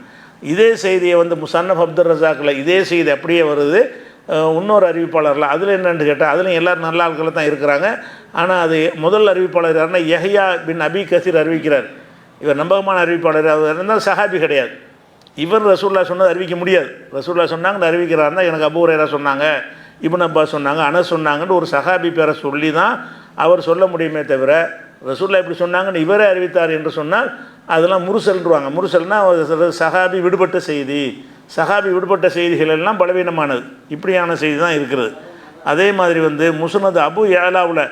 இதே செய்தியை வந்து முஸன்னஃப் அப்துர் ரஸாக்கில் இதே செய்தி அப்படியே வருது இன்னொரு அறிவிப்பாளரில். அதில் என்னென்னு கேட்டால், அதுலேயும் எல்லோரும் நல்ல ஆட்களை தான் இருக்கிறாங்க. ஆனால் அது முதல் அறிவிப்பாளர் யாருன்னா யஹ்யா பின் அபி கசீர் அறிவிக்கிறார். இவர் நம்பகமான அறிவிப்பாளர். அவர் இருந்தால் சஹாபி கிடையாது. இவர் ரசூலுல்லாஹ் சொன்னது அறிவிக்க முடியாது. ரசூலுல்லாஹ் சொன்னாங்கன்னு அறிவிக்கிறாருன்னா எனக்கு அபூ ஹுரைரா சொன்னாங்க, இப்னு அப்பாஸ் சொன்னாங்க, அனஸ் சொன்னாங்கன்னு ஒரு சஹாபி பேரை சொல்லி தான் அவர் சொல்ல முடியுமே தவிர ரசூலுல்லாஹ் இப்படி சொன்னாங்கன்னு இவரே அறிவித்தார் என்று சொன்னால் அதெல்லாம் முருசல்ன்றுவாங்க. முருசல்னால் சஹாபி விடுபட்ட செய்தி. சஹாபி விடுபட்ட செய்திகள் எல்லாம் பலவீனமானது. இப்படியான செய்தி தான் இருக்கிறது. அதே மாதிரி வந்து முஸ்னத் அபு யாலாவில்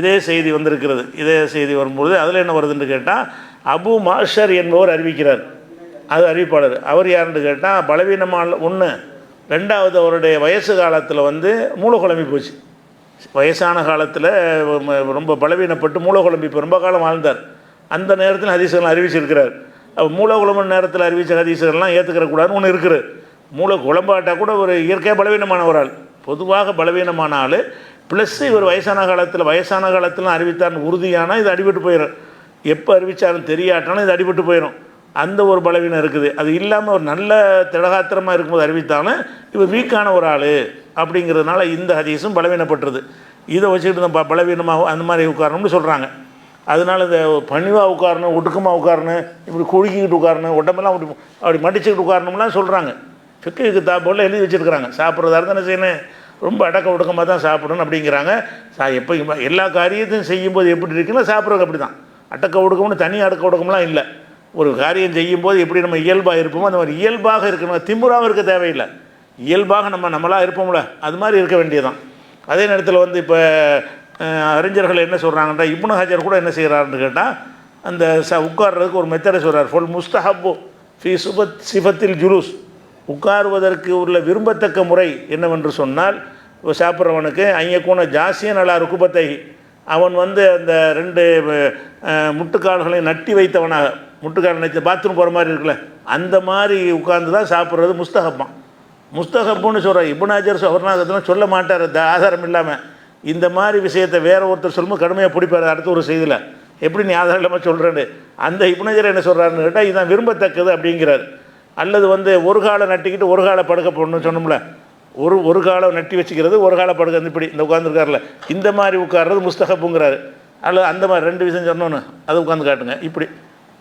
இதே செய்தி வந்திருக்கிறது. இதே செய்தி வரும்போது அதில் என்ன வருதுன்னு கேட்டால், அபு மாஷர் என்பவர் அறிவிக்கிறார். அது அறிவிப்பாளர். அவர் யாருன்னு கேட்டால் பலவீனமான ஒன்று. ரெண்டாவது, அவருடைய வயசு காலத்தில் வந்து மூளை குழம்பி போச்சு. வயசான காலத்தில் ரொம்ப பலவீனப்பட்டு மூளை குழம்பி இப்போ ரொம்ப காலம் வாழ்ந்தார். அந்த நேரத்தில் ஹதீஸ்கள் அறிவிச்சிருக்கிறார். மூளை குழம்பு நேரத்தில் அறிவித்த ஹதீஸ்கள்லாம் ஏற்றுக்கிறக்கூடாதுன்னு ஒன்று இருக்குது. மூளை குழம்பாட்டால் கூட ஒரு இயற்கையாக பலவீனமான ஒரு ஆள், பொதுவாக பலவீனமான ஆள், ப்ளஸ் இவர் வயசான காலத்தில் அறிவித்தார்னு உறுதியானால் இது அடிபட்டு போயிடும். எப்போ அறிவித்தாலும் தெரியாட்டாலும் இது அடிபட்டு போயிடும். அந்த ஒரு பலவீனம் இருக்குது. அது இல்லாமல் ஒரு நல்ல திடகாத்திரமாக இருக்கும்போது அறிவித்தாலும் இவர் வீக்கான ஒரு ஆள் அப்படிங்கிறதுனால இந்த ஹதீஸும் பலவீனப்பட்டுருது. இதை வச்சுக்கிட்டு தான் பலவீனமாக அந்த மாதிரி உட்காரணும்னு சொல்கிறாங்க. அதனால் இந்த பணிவாக உட்காரணும், ஒடுக்கமாக உட்காரணும், இப்படி குழுக்கிக்கிட்டு உட்காரணும், உடம்பெல்லாம் அப்படி மடிச்சுக்கிட்டு உட்காரணும்லாம் சொல்கிறாங்க. ஃபிக்ஹ் கிதாபுல எழுதி வச்சுருக்கிறாங்க. சாப்பிட்றதா இருந்தால் என்ன செய்யணும், ரொம்ப அடக்க ஒடுக்கமாக தான் சாப்பிடணும் அப்படிங்கிறாங்க. எப்போ எல்லா காரியத்தையும் செய்யும்போது எப்படி இருக்குன்னா சாப்பிட்றது அப்படி தான். அடக்க ஒடுக்கம்னு தனி அடக்க ஒடுக்கம்லாம் இல்லை. ஒரு காரியம் செய்யும்போது எப்படி நம்ம இயல்பாக இருப்போமோ அந்த மாதிரி இயல்பாக இருக்கணும். திமுறாகவும் இருக்க தேவையில்லை. இயல்பாக நம்மளாக இருப்போம்ல, அது மாதிரி இருக்க வேண்டியதுதான். அதே நேரத்தில் வந்து இப்போ அறிஞர்கள் என்ன சொல்கிறாங்கன்னா, இப்னு ஹஜர் கூட என்ன செய்கிறாருன்னு கேட்டால், அந்த உட்கார்றதுக்கு ஒரு மெத்தடை சொல்கிறார். ஃபுல் முஸ்தஹப்பு ஃபி சிஃபத்தில் ஜுலூஸ், உட்காருவதற்கு உள்ள விரும்பத்தக்க முறை என்னவென்று சொன்னால், சாப்பிட்றவனுக்கு ஐயக்கூன ஜாசியன் அலா ருக்குபத்தை, அவன் வந்து அந்த 2 முட்டுக்கால்களை நட்டி வைத்தவனாக, முட்டுக்கால் நட்டி பாத்ரூம் போகிற மாதிரி இருக்குல்ல, அந்த மாதிரி உட்கார்ந்து தான் சாப்பிட்றது முஸ்தஹப்பான். முஸ்தஹப்புன்னு சொல்கிறார். இப்னு ஹஜர் சொன்னாங்கலாம் சொல்ல மாட்டார் ஆதாரம் இல்லாமல். இந்த மாதிரி விஷயத்தை வேறு ஒருத்தர் சொல்லும்போது கடுமையாக பிடிப்பார். அடுத்த ஒரு செய்தியில் எப்படி நீ ஆதாரம் இல்லாமல் சொல்கிறேன்னு அந்த இப்னு ஹஜர் என்ன சொல்கிறாருன்னு கேட்டால், இதுதான் விரும்பத்தக்கது அப்படிங்கிறார். அல்லது வந்து ஒரு காலை நட்டிக்கிட்டு ஒரு காலை படுக்க போடணும்னு சொன்னோம்ல, ஒரு காலை நட்டி வச்சுக்கிறது, ஒரு காலை படுக்க இப்படி இந்த உட்காந்துருக்காருல, இந்த மாதிரி உட்கார்றது முஸ்தஹப்புங்கிறாரு. அல்லது அந்த மாதிரி 2 விஷயம் சொன்னோன்னு அதை உட்காந்து காட்டுங்க,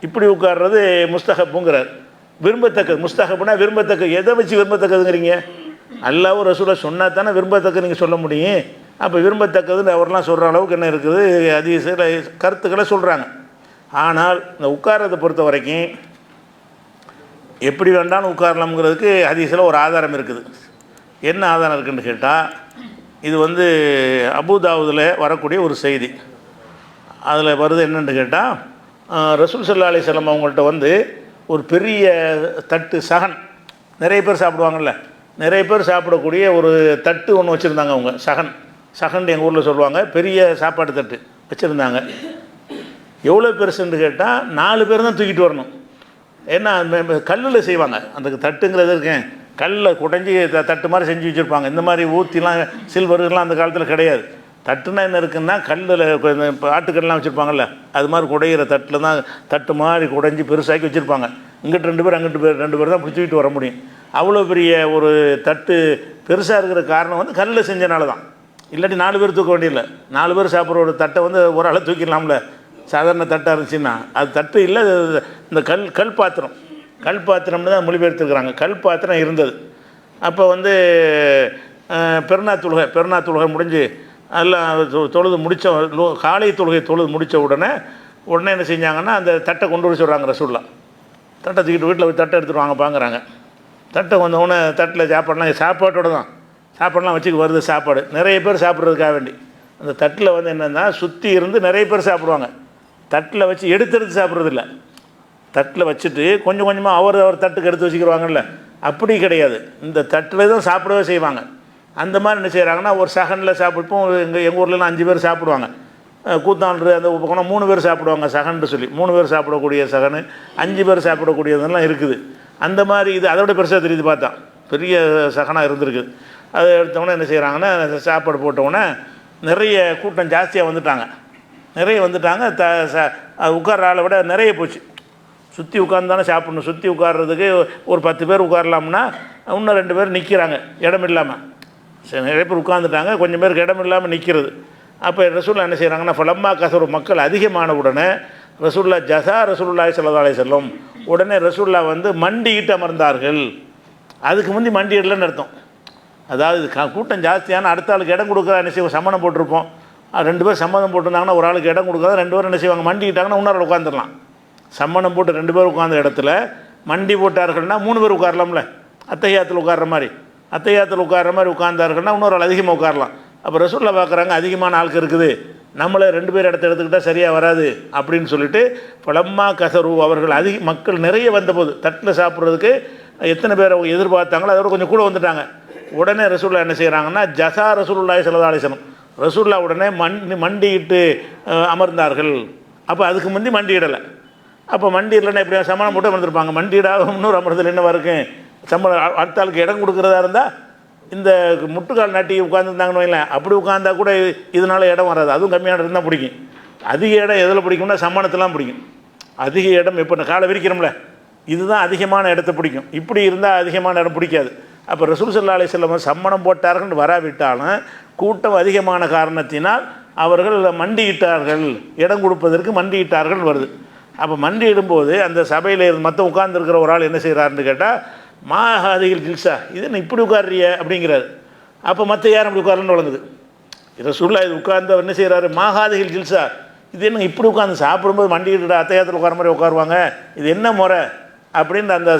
இப்படி உட்கார்றது முஸ்தஹப்புங்கிறார். விரும்பத்தக்கது முஸ்தஹப்புனா விரும்பத்தக்க. எதை வச்சு விரும்பத்தக்கதுங்கிறீங்க? அல்லாஹ்வும் ரசூலை சொன்னால் தானே விரும்பத்தக்க நீங்கள் சொல்ல முடியும். அப்போ விரும்பத்தக்கதுன்னு அவர்லாம் சொல்கிற அளவுக்கு என்ன இருக்குது, ஹதீஸில் கருத்துக்களை சொல்கிறாங்க. ஆனால் இந்த உட்கார்றதை பொறுத்த வரைக்கும் எப்படி வேண்டாலும் உட்காரலாம்ங்கிறதுக்கு ஹதீஸில் ஒரு ஆதாரம் இருக்குது. என்ன ஆதாரம் இருக்குதுன்னு கேட்டால், இது வந்து அபூதாவுதில் வரக்கூடிய ஒரு செய்தி. அதில் வருது என்னென்னு கேட்டால், ரசூல் ஸல்லல்லாஹு அலைஹி வஸல்லம் அவங்கள்ட்ட வந்து ஒரு பெரிய தட்டு சகன், நிறைய பேர் சாப்பிடுவாங்கள்ல, நிறைய பேர் சாப்பிடக்கூடிய ஒரு தட்டு ஒன்று வச்சுருந்தாங்க. அவங்க சகன் எங்கள் ஊரில் சொல்லுவாங்க, பெரிய சாப்பாடு தட்டு வச்சுருந்தாங்க. எவ்வளோ பெருசுன்னு கேட்டால் 4 பேர் தான் தூக்கிட்டு வரணும். ஏன்னா கல்லில் செய்வாங்க அந்த தட்டுங்கிறது இருக்கேன், கல்லில் குடைஞ்சி தட்டு மாதிரி செஞ்சு வச்சுருப்பாங்க. இந்த மாதிரி ஊற்றிலாம் சில்வர்கள்லாம் அந்த காலத்தில் கிடையாது. தட்டுனா என்ன இருக்குன்னா, கல்லில் இப்போ ஆட்டுக்கல்லாம் வச்சுருப்பாங்கல்ல, அது மாதிரி குடையிற தட்டில் தான் தட்டு மாதிரி குடைஞ்சி பெருசாக்கி வச்சுருப்பாங்க. இங்கிட்டு 2 பேர் அங்கிட்டு 2 பேர் தான் பிடிச்சிக்கிட்டு வர முடியும். அவ்வளோ பெரிய ஒரு தட்டு பெருசாக இருக்கிற காரணம் வந்து கல்லில் செஞ்சனால தான். இல்லாட்டி 4 பேர் தூக்க வேண்டியதில்லை. 4 பேர் சாப்பிட்ற ஒரு தட்டை வந்து ஒரு ஆளை தூக்கிடலாம்ல, சாதாரண தட்டாக இருந்துச்சுன்னா. அது தட்டு இல்லை, இந்த கல் பாத்திரம்னு தான் மொழிபெயர்த்துருக்குறாங்க. கல் பாத்திரம் இருந்தது. அப்போ வந்து பெருநா தொழுகை முடிஞ்சு எல்லாம் தொழுது முடித்த காலை தொழுகை தொழுது முடித்த உடனே என்ன செஞ்சாங்கன்னா, அந்த தட்டை கொண்டு வர சொல்கிறாங்க ரசூலுல்லாஹ். தட்டை தூக்கிட்டு வீட்டில் போய் தட்டை எடுத்துகிட்டு வாங்க பாங்கிறாங்க. தட்டை வந்தவுடனே தட்டில் சாப்பாட்டோடு தான் சாப்பாடெலாம் வச்சுக்கு வருது. சாப்பாடு நிறைய பேர் சாப்பிட்றதுக்காக வேண்டி அந்த தட்டில் வந்து என்னென்னா, சுற்றி இருந்து நிறைய பேர் சாப்பிடுவாங்க. தட்டில் வச்சு எடுத்து சாப்பிட்றதில்ல, தட்டில் வச்சுட்டு கொஞ்சம் கொஞ்சமாக அவர் தட்டுக்கு எடுத்து வச்சுக்கிடுவாங்கல்ல, அப்படி கிடையாது. இந்த தட்டில் தான் சாப்பிடவே செய்வாங்க. அந்த மாதிரி என்ன செய்கிறாங்கன்னா, ஒரு சகனில் சாப்பிட்போம். எங்கள் ஊர்லலாம் 5 பேர் சாப்பிடுவாங்க. கூத்தாண்டு அந்த பக்கம் 3 பேர் சாப்பிடுவாங்க சகன்னு சொல்லி. 3 பேர் சாப்பிடக்கூடிய சகனு, 5 பேர் சாப்பிடக்கூடியதெல்லாம் இருக்குது. அந்த மாதிரி இது அதோட பெருசாக தெரியுது. பார்த்தா பெரிய சகனாக இருந்திருக்குது. அதை எடுத்தவொடனே என்ன செய்கிறாங்கன்னா, சாப்பாடு போட்டவுடனே நிறைய கூட்டம் ஜாஸ்தியாக வந்துட்டாங்க. உட்கார்ற ஆளை விட நிறைய போச்சு. சுற்றி உட்காந்து தானே சாப்பிட்ணும். சுற்றி உட்கார்றதுக்கு ஒரு 10 பேர் உட்காரலாம்னா இன்னும் 2 பேர் நிற்கிறாங்க இடம் இல்லாமல். சரி, நிறைய பேர் உட்காந்துட்டாங்க, கொஞ்சம் பேருக்கு இடம் இல்லாமல் நிற்கிறது. அப்போ ரசூலுல்லாஹ் என்ன செய்கிறாங்கன்னா, ஃபலம்மா கஸரு மக்கள் அதிகமான உடனே ரசூலுல்லாஹ் ரசூலுல்லாஹி ஸல்லல்லாஹு அலைஹி வஸல்லம் உடனே ரசூலுல்லாஹ் வந்து மண்டியிட்டு அமர்ந்தார்கள். அதுக்கு முந்தி மண்டியிடலன்னு அர்த்தம். அதாவது கூட்டம் ஜாஸ்தியான அடுத்த ஆளுக்கு இடம் கொடுக்குறா என்ன செய்வோம், சம்மணம் போட்டிருப்போம். 2 பேர் சம்மதம் போட்டிருந்தாங்கன்னா ஒரு ஆளுக்கு இடம் கொடுக்குறதா, 2 பேர் என்ன செய்வாங்க, மண்டிக்கிட்டாங்கன்னா இன்னொரு உட்காந்துடலாம். சம்மணம் போட்டு 2 பேர் உட்காந்த இடத்துல மண்டி போட்டார்கள்னா 3 பேர் உட்காரலாம்ல, அத்தையாத்தில் உட்கார்ற மாதிரி உட்கார்ந்தார்கள்னா இன்னொரு ஆள் அதிகமாக உட்காரலாம். அப்போ ரசூலுல்லாஹ் பார்க்குறாங்க, அதிகமான ஆளுக்கு இருக்குது, நம்மளே 2 பேர் இடத்த எடுத்துக்கிட்டால் சரியாக வராது அப்படின்னு சொல்லிட்டு ஃபலம்மா கஸரு அவர்கள் மக்கள் நிறைய வந்தபோது தட்டில் சாப்பிட்றதுக்கு எத்தனை பேரை எதிர்பார்த்தாங்களோ அதோட கொஞ்சம் கூட வந்துட்டாங்க. உடனே ரசூலுல்லாஹ் என்ன செய்கிறாங்கன்னா, ரசூலுல்லாஹி ஸல்லல்லாஹு அலைஹி வஸல்லம் ரசூலுல்லாஹ் உடனே மண்டியிட்டு அமர்ந்தார்கள். அப்போ அதுக்கு முந்தி மண்டியிடலை. அப்போ மண்டியிடலைன்னா எப்படியா சமாளம் போட்டு அமர்ந்துருப்பாங்க. மண்டியிடாக இன்னொரு அமர்தல் என்ன இருக்கும், அடுத்த ஆளுக்கு இடம் கொடுக்குறதா இருந்தால் இந்த முட்டுக்கால் நாட்டி உட்காந்துருந்தாங்கன்னு வைங்களேன், அப்படி உட்காந்தா கூட இதனால் இடம் வராது. அதுவும் கம்மியான இடம் தான் பிடிக்கும். அதிக இடம் எதில் பிடிக்கும்னா சமானத்தெலாம் பிடிக்கும். அதிக இடம் இப்போ காலை விரிக்கிறோம்ல, இதுதான் அதிகமான இடத்த பிடிக்கும். இப்படி இருந்தால் அதிகமான இடம் பிடிக்காது. அப்போ ரசூல் ஸல்லல்லாஹு அலைஹி வஸல்லம் சம்மணம் போட்டார்கள் வராவிட்டாலும் கூட்டம் அதிகமான காரணத்தினால் அவர்கள் மண்டியிட்டார்கள், இடம் கொடுப்பதற்கு மண்டியிட்டார்கள் வருது. அப்போ மண்டியிடும்போது அந்த சபையில் மற்ற உட்கார்ந்துருக்கிற ஒரு ஆள் என்ன செய்கிறாருன்னு கேட்டால், மாஹாதிகள் ஜில்சா, இது என்ன இப்படி உட்கார்றிய அப்படிங்கிறாரு. அப்போ மற்ற யாரும் அப்படி உட்காரன்னு வழங்குது. ரசூலுல்லாஹ் இது உட்கார்ந்து என்ன செய்கிறாரு, மாஹாதிகள் ஜில்சா, இது என்ன இப்படி உட்காந்து சாப்பிடும்போது மண்டிக்கிட்டு அத்தையாத்தில் உட்கார மாதிரி உட்காருவாங்க, இது என்ன முறை அப்படின்னு அந்த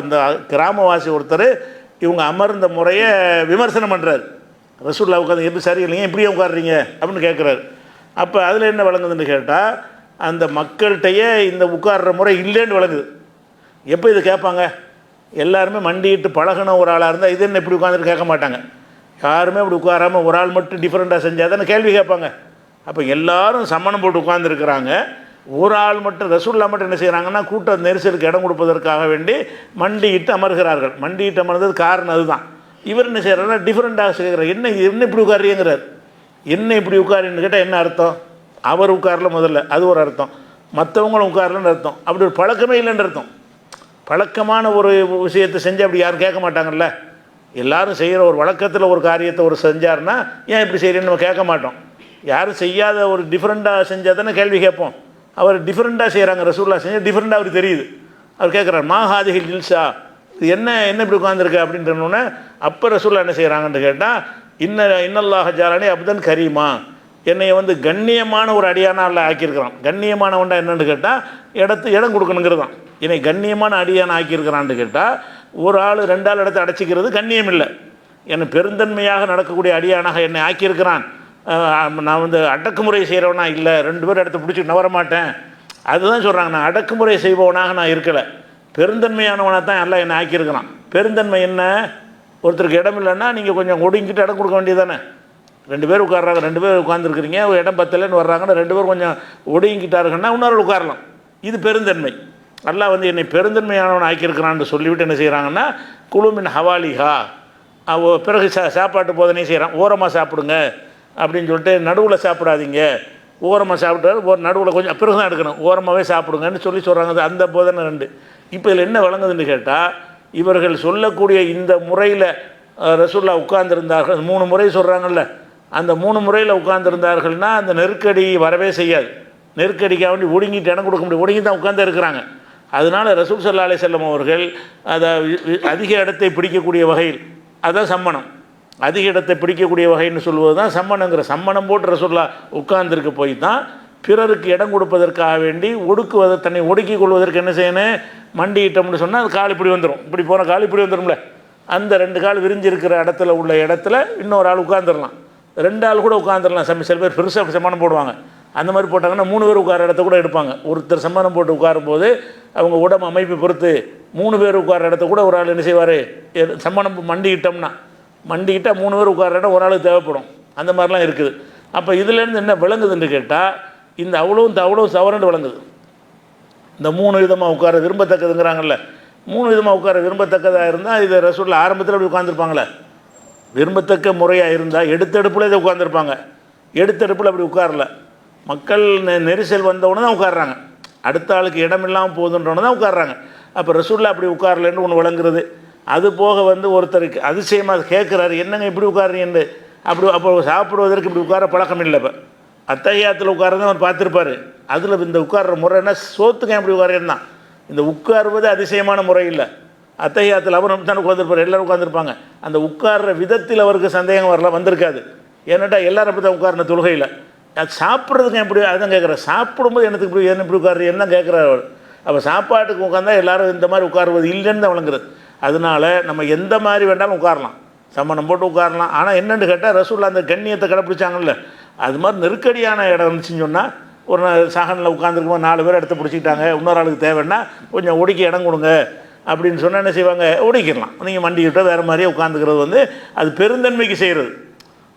அந்த கிராமவாசி ஒருத்தர் இவங்க அமர்ந்த முறையை விமர்சனம் பண்ணுறாரு. ரசூலுல்லாஹ் உட்காந்து எப்படி சரியில்லைங்க, இப்படியே உட்காடுறீங்க அப்படின்னு கேட்குறாரு. அப்போ அதில் என்ன வழங்குதுன்னு கேட்டால், அந்த மக்கள்கிட்டையே இந்த உட்கார்ற முறை இல்லைன்னு வழங்குது. எப்போ இது கேட்பாங்க, எல்லாருமே மண்டிட்டு பழகின ஒரு ஆளாக இருந்தால் இது என்ன இப்படி உட்காந்துட்டு கேட்க மாட்டாங்க. யாருமே இப்படி உட்காராமல் ஒரு ஆள் மட்டும் டிஃப்ரெண்ட்டாக செஞ்சால் தானே கேள்வி கேட்பாங்க. அப்போ எல்லாரும் சம்மணம் போட்டு உட்காந்துருக்கிறாங்க, ஒரு ஆள் மட்டும் ரசூலுல்லாஹ் மட்டும் என்ன செய்கிறாங்கன்னா, கூட்ட நெரிசலுக்கு இடம் கொடுப்பதற்காக வேண்டி மண்டிட்டு அமர்கிறார்கள். மண்டிட்டு அமர்ந்தது காரணம் அதுதான். இவர் என்ன செய்கிறாருன்னா டிஃப்ரெண்ட்டாக செய்கிறார். என்ன இப்படி உட்காருங்கிறார். என்ன இப்படி உட்காருன்னு கேட்டால் என்ன அர்த்தம், அவர் உட்காரல முதல்ல, அது ஒரு அர்த்தம். மற்றவங்களும் உட்காரலன்னு அர்த்தம். அப்படி ஒரு பழக்கமே இல்லைன்னு அர்த்தம். பழக்கமான ஒரு விஷயத்தை செஞ்சு அப்படி யாரும் கேட்க மாட்டாங்கல்ல. எல்லோரும் செய்கிற ஒரு வழக்கத்தில் ஒரு காரியத்தை ஒரு செஞ்சார்னா ஏன் இப்படி செய்கிறேன்னு நம்ம கேட்க மாட்டோம். யாரும் செய்யாத ஒரு டிஃப்ரெண்ட்டாக செஞ்சால் தானே கேள்வி கேட்போம். அவர் டிஃப்ரெண்ட்டாக செய்கிறாங்க, ரசூலுல்லாஹ் செஞ்சு டிஃப்ரெண்ட்டாக அவருக்கு தெரியுது. அவர் கேட்குறாரு, மாஹாதிகள் ஜில்சா, இது என்ன என்ன இப்படி உட்காந்துருக்கு அப்படின்றனோடனே அப்போ ரசூல்லா என்ன செய்கிறாங்கன்னு கேட்டால் இன்னல்லாஹ ஜாலானி அப்தன் கரீமா, என்னை வந்து கண்ணியமான ஒரு அடியானால் ஆக்கியிருக்கிறான். கண்ணியமானவன்டா என்னென்னு கேட்டால் இடம் கொடுக்கணுங்கிறது தான். என்னை கண்ணியமான அடியான ஆக்கியிருக்கிறான்னு கேட்டால் ஒரு ஆள் 2 ஆள் இடத்த அடைச்சிக்கிறது கண்ணியம் இல்லை. என்னை பெருந்தன்மையாக நடக்கக்கூடிய அடியானாக என்னை ஆக்கியிருக்கிறான். நான் வந்து அடக்குமுறை செய்கிறவனா இல்லை, 2 பேர் இடத்த பிடிச்சிட்டு நவர மாட்டேன். அதுதான் சொல்கிறாங்க, நான் அடக்குமுறை செய்பவனாக நான் இருக்கலை, பெருந்தன்மையானவனாக தான் எல்லாம் என்னை ஆக்கியிருக்கிறான். பெருந்தன்மை என்ன? ஒருத்தருக்கு இடம் இல்லைன்னா நீங்கள் கொஞ்சம் ஒடுங்கிட்டு இடம் கொடுக்க வேண்டியது தானே. 2 பேர் உட்கார்றாங்க, 2 பேர் உட்காந்துருக்குறீங்க, ஒரு இடம் பத்தலைன்னு வர்றாங்கன்னா 2 பேர் கொஞ்சம் ஒடுங்கிட்டாருங்கன்னா இன்னொரு உட்காரலாம். இது பெருந்தன்மை. அல்லாஹ் வந்து என்னை பெருந்தன்மையானவன் ஆக்கியிருக்கிறான்னு சொல்லிவிட்டு என்ன செய்கிறாங்கன்னா குழுமின் ஹவாலிஹா, பிறகு சாப்பாட்டு போதனையும் செய்கிறான். ஓரமாக சாப்பிடுங்க அப்படின்னு சொல்லிட்டு நடுவில் சாப்பிடாதீங்க, ஓரமாக சாப்பிட்டு ஒரு நடுவில் கொஞ்சம் பிறகு தான் எடுக்கணும், ஓரமாகவே சாப்பிடுங்கன்னு சொல்கிறாங்க. அந்த போதனை 2. இப்போ இதில் என்ன வழங்குதுன்னு கேட்டால் இவர்கள் சொல்லக்கூடிய இந்த முறையில் ரசூல்லா உட்கார்ந்துருந்தார்கள். 3 முறை சொல்கிறாங்கல்ல, அந்த 3 முறையில் உட்கார்ந்துருந்தார்கள்னா அந்த நெருக்கடி வரவே செய்யாது. நெருக்கடிக்காக வேண்டி ஒடுங்கிட்டு இடம் கொடுக்க முடியும், ஒடுங்கி தான் உட்கார்ந்து இருக்கிறாங்க. அதனால் ரசூல் ஸல்லல்லாஹு அலைஹி வஸல்லம் அவர்கள் அதை அதிக இடத்தை பிடிக்கக்கூடிய வகையில், அதான் சம்மணம், அதிக இடத்தை பிடிக்கக்கூடிய வகைன்னு சொல்வது தான் சம்மணங்கிற. சம்மணம் போட்டு ரசூல்லா உட்கார்ந்துருக்க போய் தான் பிறருக்கு இடம் கொடுப்பதற்காக வேண்டி தன்னை ஒடுக்கி கொள்வதற்கு என்ன செய்யணும், மண்டியிட்டோம்னு சொன்னால் அது கால் இப்படி வந்துடும், இப்படி போன கால் இப்படி வந்துடும்ல, அந்த 2 கால் விரிஞ்சிருக்கிற இடத்துல உள்ள இடத்துல இன்னொரு ஆள் உட்காந்துடலாம், 2 ஆள் கூட உட்காந்துடலாம். சில பேர் பெருசாக சம்மணம் போடுவாங்க, அந்த மாதிரி போட்டாங்கன்னா 3 பேர் உட்கார இடத்த கூட எடுப்பாங்க. ஒருத்தர் சம்மணம் போட்டு உட்காரும்போது அவங்க உடம்பு அமைப்பை பொறுத்து 3 பேர் உட்கார இடத்த கூட ஒரு ஆள் என்ன செய்வார், சம்மணம் மண்டிக்கிட்டோம்னா மண்டிக்கிட்டால் 3 பேர் உட்கார இடம் ஒரு ஆளுக்கு தேவைப்படும். அந்த மாதிரிலாம் இருக்குது. அப்போ இதுலேருந்து என்ன விளங்குதுன்னு கேட்டால் இந்த அவ்வளோ தவறுன்னு விளங்குது. இந்த 3 விதமாக உட்கார விரும்பத்தக்கதுங்கிறாங்கல்ல, 3 விதமாக உட்கார விரும்பத்தக்கதாக இருந்தால் இதை ரசூலில் ஆரம்பத்தில் அப்படி உட்காந்துருப்பாங்களே, விரும்பத்தக்க முறையாக இருந்தால் எடுத்தெடுப்பில் இதை உட்காந்துருப்பாங்க. எடுத்தெடுப்பில் அப்படி உட்காரல, மக்கள் நெரிசல் வந்தவுடனே தான் உட்காடுறாங்க, அடுத்த ஆளுக்கு இடம் இல்லாமல் போகுதுன்றவன தான் உட்காடுறாங்க. அப்போ ரசூலில் அப்படி உட்காரலன்னு ஒன்று விளங்குறது. அது போக வந்து ஒருத்தருக்கு அதிசயமாக கேட்குறாரு, என்னங்க இப்படி உட்காருன்னு. அப்போ சாப்பிடுவதற்கு இப்படி உட்கார பழக்கம் இல்லை. இப்போ அத்தஹியாத்தில் உட்காரதான் அவர் பார்த்துருப்பார். அதில் இந்த உட்கார்ற முறைன்னா சோத்துக்கு எப்படி உட்காரேன்னு தான். இந்த உட்காருவது அதிசயமான முறை இல்லை. அத்தஹியாத்தில் அவர் தான் உட்காந்துருப்பார், எல்லோரும் உட்காந்துருப்பாங்க. அந்த உட்கார்ற விதத்தில் அவருக்கு சந்தேகம் வந்திருக்காது. ஏன்னாட்டா எல்லோரும் அப்படி தான் உட்கார்ன தொழுகையில். அது சாப்பிட்றதுக்கு எப்படி அதுதான் கேட்குறாரு. சாப்பிடும்போது எனக்கு இப்படி இப்படி உட்காரு என்ன கேட்குறாரு அவர். அப்போ சாப்பாட்டுக்கு உட்காந்தா எல்லோரும் இந்த மாதிரி உட்காருவது இல்லைன்னு தான் வழங்குறது. அதனால் நம்ம எந்த மாதிரி வேண்டாலும் உட்காரலாம், சம்மணம் போட்டு உட்காரலாம். ஆனால் என்னென்னு கேட்டால் ரசூல்லா அந்த கண்ணியத்தை கடைப்பிடிச்சாங்கல்ல, அது மாதிரி நெருக்கடியான இடம் இருந்துச்சுன்னு சொன்னால் ஒரு சகனில் உட்காந்துருக்கும்போது 4 பேர் இடத்த பிடிச்சிக்கிட்டாங்க, இன்னொரு ஆளுக்கு தேவைன்னா கொஞ்சம் ஒடுக்கி இடம் கொடுங்க அப்படின்னு சொன்னால் என்ன செய்வாங்க, ஒடுக்கிடலாம். நீங்கள் மண்டிக்கிட்ட வேறு மாதிரியே உட்காந்துக்கிறது வந்து அது பெருந்தன்மைக்கு செய்கிறது.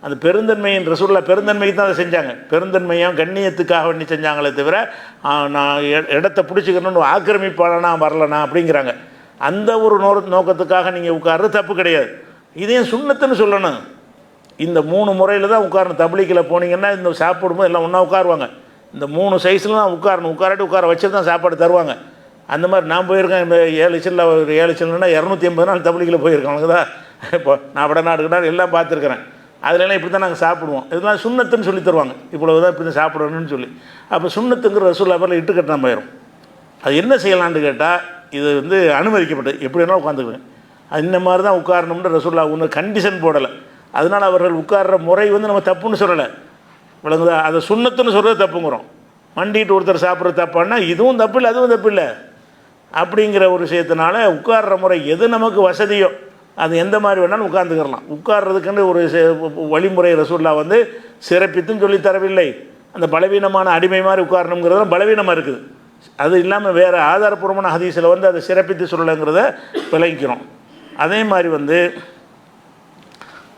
அந்த பெருந்தன்மையின் ரசூல்லா பெருந்தன்மைக்கு தான் அதை செஞ்சாங்க. பெருந்தன்மையும் கண்ணியத்துக்காக வேண்டி செஞ்சாங்களே தவிர நான் இடத்த பிடிச்சிக்கணும்னு ஆக்கிரமிப்பாளனா வரலனா அப்படிங்கிறாங்க. அந்த ஒரு நோக்கத்துக்காக நீங்கள் உட்கார்றது தப்பு கிடையாது. இதையும் சுண்ணத்துன்னு சொல்லணும். இந்த 3 முறையில் தான் உட்காரணும். தப்லீகில் போனீங்கன்னா இந்த சாப்பிடும்போது எல்லாம் ஒன்றா உட்காருவாங்க. இந்த 3 சைஸில் தான் உட்காரணும். உட்கார வச்சு தான் சாப்பாடு தருவாங்க. அந்த மாதிரி நான் போயிருக்கேன். 7 சில்ல ஒரு 7 சில்லுன்னா 280 நாள் தப்லீகில் போயிருக்கேன். அவனுக்கு தான் இப்போ நான் வடநாடுக்கு எல்லாம் பார்த்துருக்குறேன். அதிலெல்லாம் இப்படி தான் நாங்கள் சாப்பிடுவோம். இதெல்லாம் சுண்ணத்துன்னு சொல்லி தருவாங்க. இவ்வளவு தான் இப்படி தான் சாப்பிடணும்னு சொல்லி. அப்போ சுண்ணத்துங்கிற ரசூல்லா பேரில் இட்டு கட்டினா போயிடும். அது என்ன செய்யலான்னு கேட்டால் இது வந்து அனுமதிக்கப்பட்டது, எப்படி வேணாலும் உட்காந்துக்குவேன். அது இந்த மாதிரி தான் உட்காரணும்னு ரசூல்லா ஒன்று கண்டிஷன் போடலை. அதனால் அவர்கள் உட்கார்ற முறை வந்து நம்ம தப்புன்னு சொல்லலை, விளங்குதா? அதை சுண்ணத்துன்னு சொல்கிறது தப்புங்கிறோம். மண்டிட்டு ஒருத்தர் சாப்பிட்றது தப்பான்னா இதுவும் தப்பு இல்லை அதுவும் தப்பு இல்லை அப்படிங்கிற ஒரு விஷயத்தினால உட்கார்ற முறை எது நமக்கு வசதியோ அது எந்த மாதிரி வேணாலும் உட்கார்ந்துக்கிறலாம். உட்கார்றதுக்குன்னு ஒரு வழிமுறை ரசூல்லா வந்து சிறப்பித்தும் சொல்லி தரவில்லை. அந்த பலவீனமான அடிமை மாதிரி உட்காரணுங்கிறதுலாம் பலவீனமாக இருக்குது. அது இல்லாமல் வேறு ஆதாரபூர்வமான ஹதீஸில் வந்து அதை சிறப்பித்து சொல்லலைங்கிறத விளங்கிக்கிறோம். அதே மாதிரி வந்து